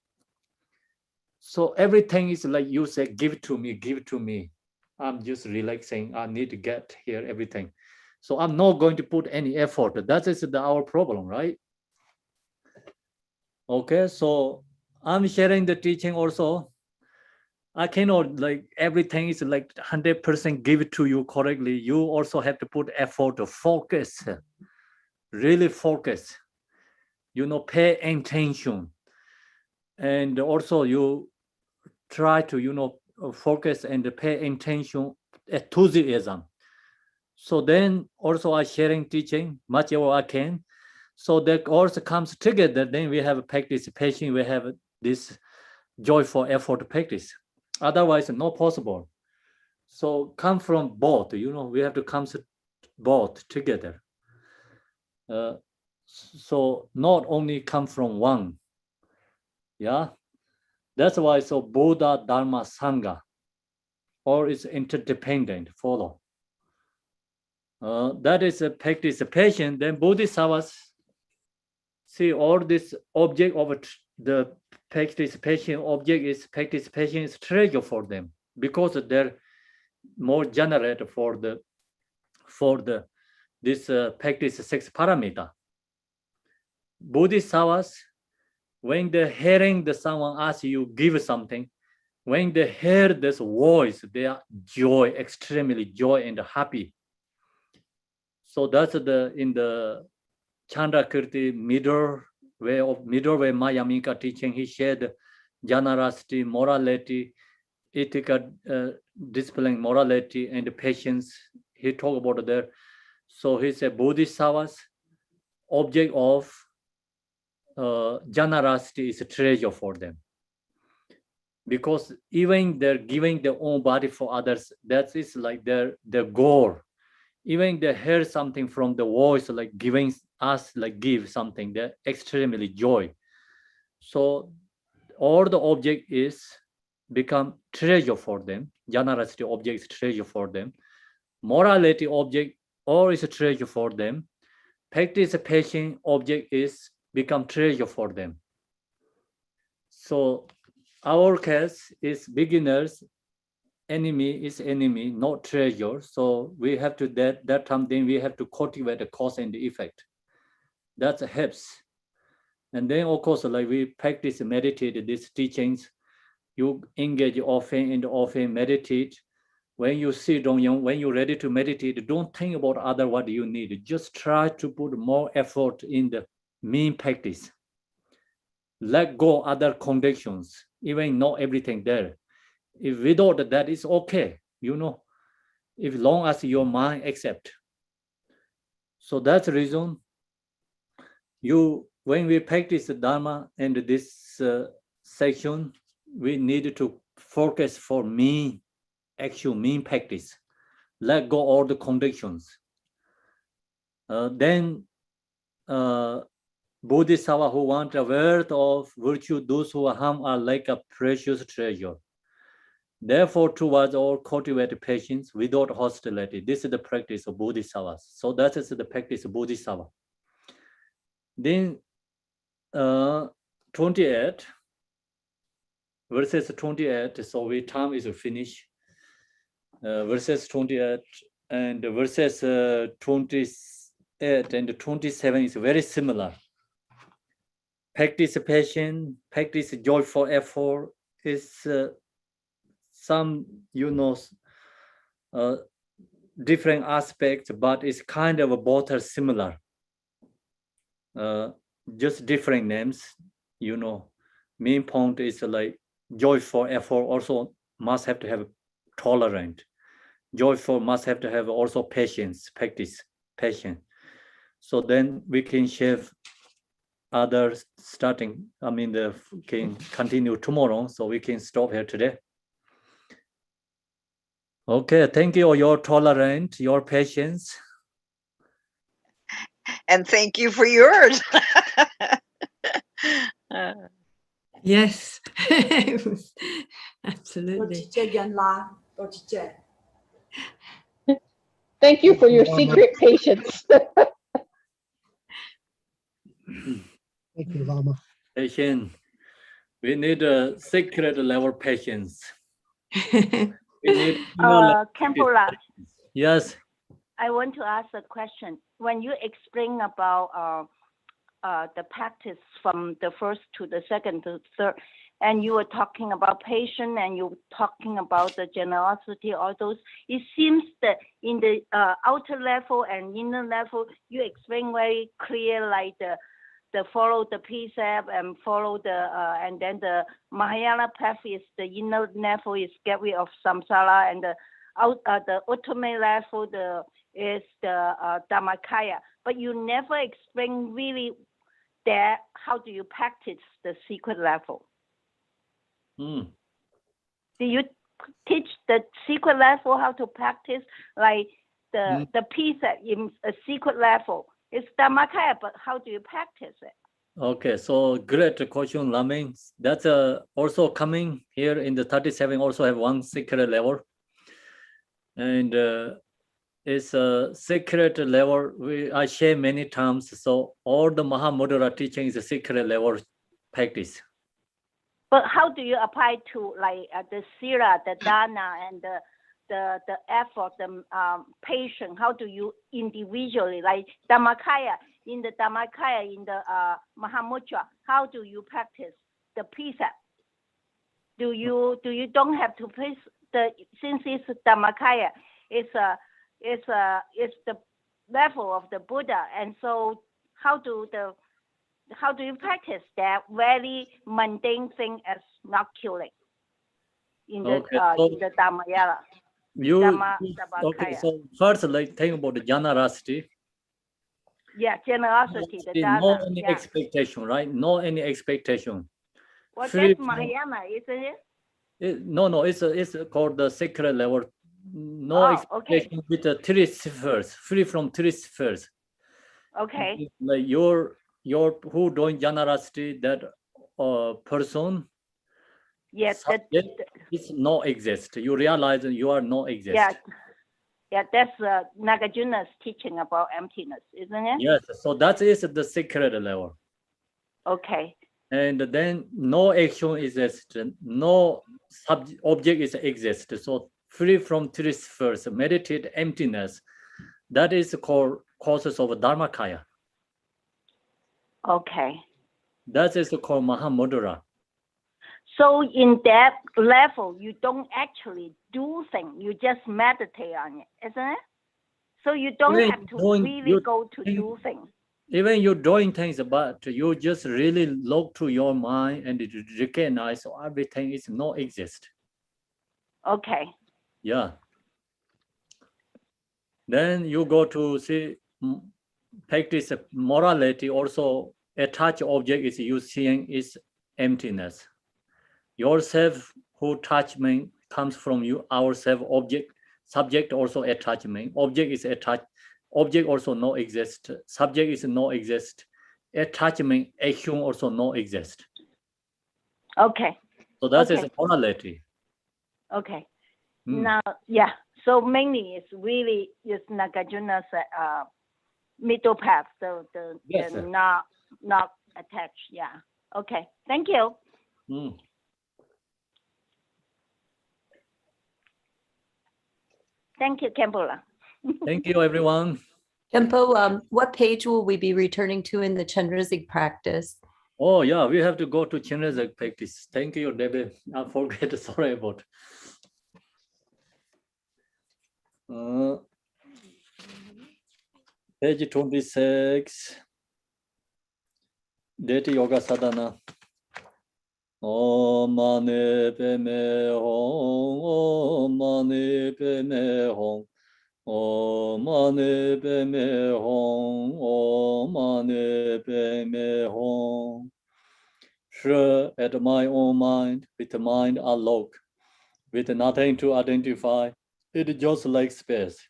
So everything is like you say, give it to me, give it to me. I'm just relaxing. I need to get here everything. So I'm not going to put any effort. That is our problem, right? Okay, so I'm sharing the teaching also. I cannot like everything is like 100% give it to you correctly. You also have to put effort to focus, really focus, pay attention. And also you try to, focus and pay attention, enthusiasm. So then also I sharing teaching much ever I can. So that also comes together. Then we have participation, we have this joyful effort practice. Otherwise, not possible. So come from both, we have to come both together. So not only come from one. Yeah. That's why so Buddha, Dharma, Sangha, or is interdependent, follow. That is a participation. Then Bodhisattvas see all this object of the participation is treasure for them because they're more generate for this practice 6 paramita. Bodhisattvas, when they're hearing someone ask you give something, when they hear this voice, they are extremely joy and happy. So that's in the Chandrakirti middle way Mayamika teaching. He shared generosity, morality, ethical displaying morality and patience. He talked about that. So he said Bodhisattvas, object of generosity is a treasure for them. Because even they're giving their own body for others, that is like their goal. Even they hear something from the voice, like giving us, like give something, they're extremely joy. So all the object is become treasure for them. Generosity object is treasure for them. Morality object all is a treasure for them. Participation object is become treasure for them. So our case is beginners, enemy is enemy, not treasure. So we have to that time then we have to cultivate the cause and the effect. That helps. And then of course, like we practice meditate these teachings, you engage often and often meditate. When you sit down, when you're ready to meditate, don't think about other what you need. Just try to put more effort in the main practice. Let go other conditions, even not everything there. If without that is okay, if long as your mind accept. So that's the reason when we practice the Dharma and this section, we need to focus for actual mean practice. Let go all the conditions. Then Bodhisattva who want a world of virtue, those who harm are like a precious treasure. Therefore, towards all cultivate patience without hostility. This is the practice of Bodhisattvas. So that is the practice of Bodhisattva. Then 28, verses 28, so time is finished. Verses 28 and verses 28 and 27 is very similar. Participation, practice joyful effort is some, different aspects, but it's kind of both are similar. Just different names. main point is like joyful effort also must have to have tolerant. Joyful must have to have also patience, practice, patience. So then we can share others starting, can continue tomorrow, so we can stop here today. Okay, thank you, your tolerance, your patience. And thank you for yours. Yes, absolutely. Thank you for your secret patience. Thank you, Lama. Patience. We need a secret level patience. We need Kempula, Yes. I want to ask a question. When you explain about the practice from the first to the second to the third, and you were talking about patience and you were talking about the generosity, all those, it seems that in the outer level and inner level, you explain very clear, like the follow the precept and follow the and then the Mahayana path is the inner level is get rid of samsara, and the ultimate level is the Dhammakaya. But you never explain really that how do you practice the secret level? Do you teach the secret level how to practice, like the precept in a secret level? It's Dhammakaya, but how do you practice it? Okay, so great question, Laming. That's also coming here in the 37, also have one secret level. And it's a secret level, I share many times. So all the Mahamudra teaching is a secret level practice. But how do you apply to like the sila, the dana, and the effort, the patience? How do you individually, like Dhammakaya, in the Mahamudra, how do you practice the precept? Do you don't have to place since it's Dhammakaya, it's the level of the Buddha, and so how do you practice that very mundane thing as not killing in the in the Dhammayala? Okay, so first, like, think about the generosity. Yeah, generosity, the dana. No any expectation, right? No any expectation. Well, that's Mahayana, isn't it? No, it's called the sacred level. No expectation with the three spheres, free from three spheres. Okay. Like your who doing generosity, that person. Yes, it's no exist. You realize you are no exist. Yeah, that's Nagarjuna's teaching about emptiness, isn't it? Yes, so that is the secret level. Okay. And then no action exists, no object is exist. So free from three spheres, meditate emptiness. That is called causes of Dharmakaya. Okay. That is called Mahamudra. So in that level, you don't actually do things. You just meditate on it, isn't it? So you don't have to really go to do things. Even you're doing things, but you just really look to your mind and recognize everything is no exist. Okay. Yeah. Then you go to see practice morality. Also, attached object is you seeing is emptiness. Yourself who attachment comes from you, ourself object, subject also attachment. Object is attached. Object also no exist. Subject is no exist. Attachment, action also no exist. Okay. So that is morality. Okay. Now, yeah. So mainly it's really just Nagarjuna's middle path. So the not attached. Yeah. Okay. Thank you. Thank you, Kempula. Thank you, everyone. Kempo, what page will we be returning to in the Chandrasik practice? Oh, yeah, we have to go to Chandrasik practice. Thank you, Debbie. I forget, sorry about. Page 26. Deity Yoga Sadhana. Om Mani Padme Hum. Om Mani Padme Hum. Om Mani Padme Hum. Om Mani Padme Hum. Sure, at my own mind, with the mind unlocked, with nothing to identify, it is just like space.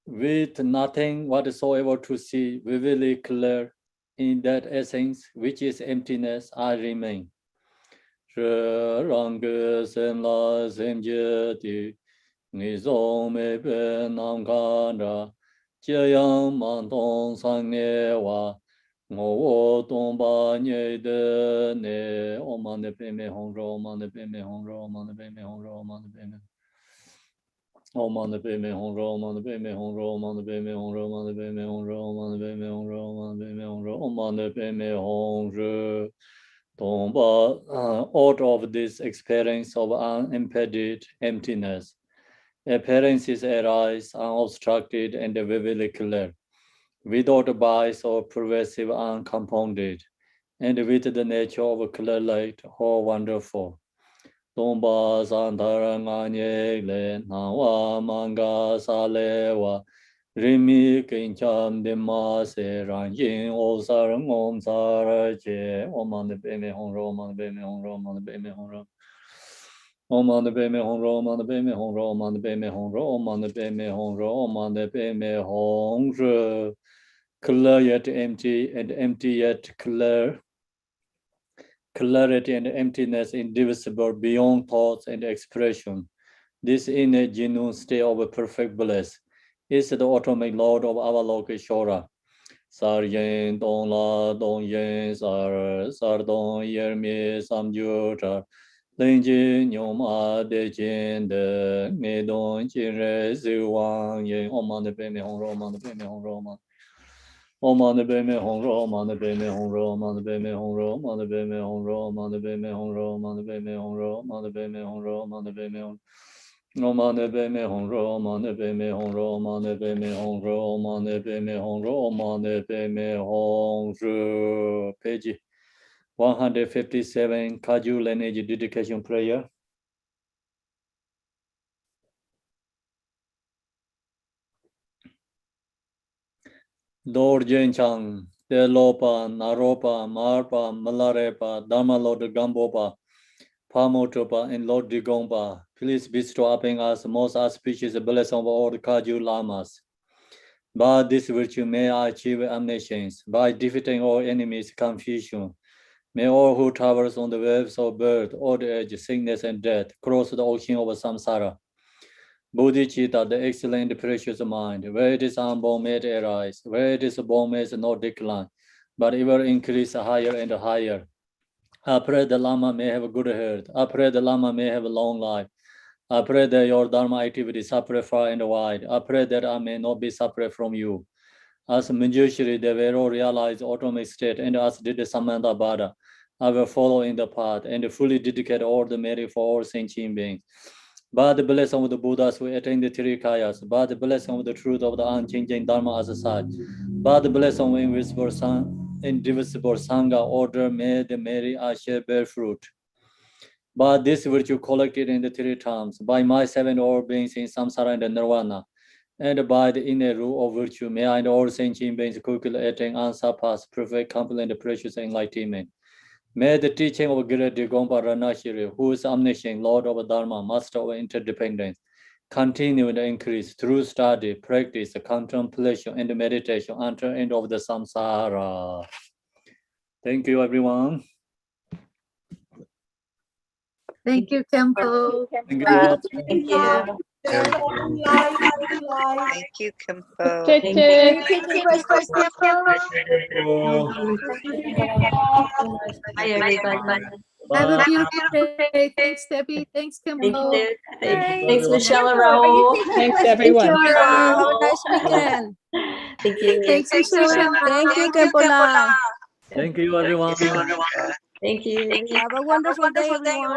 With nothing whatsoever to see, vividly clear, in that essence, which is emptiness, I remain. Ranga semla semjeti, nizong me pe nam kanda, jiayang man tong sang ne wa, ngo wo tong ba nye de ne, om mani padme hum ro, om mani padme hum ro, om mani padme hum ro, om mani padme. Om Mani Padme Hum Ro, Om Mani Padme Hum Ro, Om Mani Padme Hum Ro, Om Mani Padme Hum Ro, Om Mani Padme Hum Ro, Om Mani Padme Hum Ro, Om Mani Padme Hum Ro. Out of this experience of unimpeded emptiness, appearances arise unobstructed and vividly clear, without bias or pervasive uncompounded, and with the nature of a clear light, how wonderful. Tomba Santara le Nawa Manga Salewa Rimi Kincham Dima Se Ranjin O Sarang Om Sarache Oman the Beme Honro, Oman the Beme Honro, Oman the Beme Honro. Oman the Beme Honro, Oman the Beme Honro, Oman the Beme Honro, Oman the Beme Honro, Oman the Beme Honro. Clear yet empty, and empty yet clear. Clarity and emptiness indivisible beyond thoughts and expression. This inner genuine state of perfect bliss is the automatic Lord of our Lokeshwara. Sar yen dong la dong yen sar dong yer mi sam ju tra ling jin nyom a de jin de me dong jin re zi wang yen om man de pe me hong ro man de pe me hong ro man. Om on the Beme Hong Ro, on the Beme Hong Ro, on the Beme Hong Ro, on the Beme Hong Ro, on the Beme Hong Ro, on the Beme Hong Ro, on the Beme Hong Ro, on the Beme Hong on the Beme Hong Ro, on the Beme Hong Ro, on the Beme Hong Ro, on the Beme Hong Ro, on the Beme Hong Ro. Page 157, Kaju Lineage Dedication Prayer. Lord Jenchang, Delopa, Naropa, Marpa, Malarepa, Dharma Lord Gambopa, Pamotopa, and Lord Digompa, please bestow upon us most auspicious blessing of all the Kaju Lamas. By this virtue may I achieve omniscience, by defeating all enemies, confusion. May all who travels on the waves of birth, old age, sickness, and death cross the ocean of samsara. Bodhisattva, the excellent precious mind, where it is unborn may it arise, where it is born may it not decline, but ever increase higher and higher. I pray the Lama may have a good health. I pray the Lama may have a long life. I pray that your Dharma activities separate far and wide. I pray that I may not be separate from you. As Manjushri, the Vero realized automic state, and as did Samanta Bada, I will follow in the path and fully dedicate all the merit for all sentient beings. By the blessing of the Buddhas who attain the three kayas, by the blessing of the truth of the unchanging Dharma as a side, by the blessing of invisible indivisible Sangha order, may the merit I share bear fruit. By this virtue collected in the three times, by my seven all beings in samsara and nirvana, and by the inner rule of virtue, may I and all sentient beings quickly attain unsurpassed, perfect, complete, and precious enlightenment. May the teaching of Great Digompa Ranashiri, who is omniscient, Lord of Dharma, Master of interdependence, continue to increase through study, practice, contemplation, and meditation until the end of the samsara. Thank you, everyone. Thank you, Kempo. Thank you. Thank you. Thank you, Kempo. Bye, everybody. Have a beautiful day. Thanks, Debbie. Thanks, Thank Kempo. you. Thanks, Michelle and Raul. Thanks, everyone. Have a nice weekend. Thank you. Thanks, Michelle. Thank you, Kempo. Thank you, everyone. Thank you. Have a wonderful day, everyone.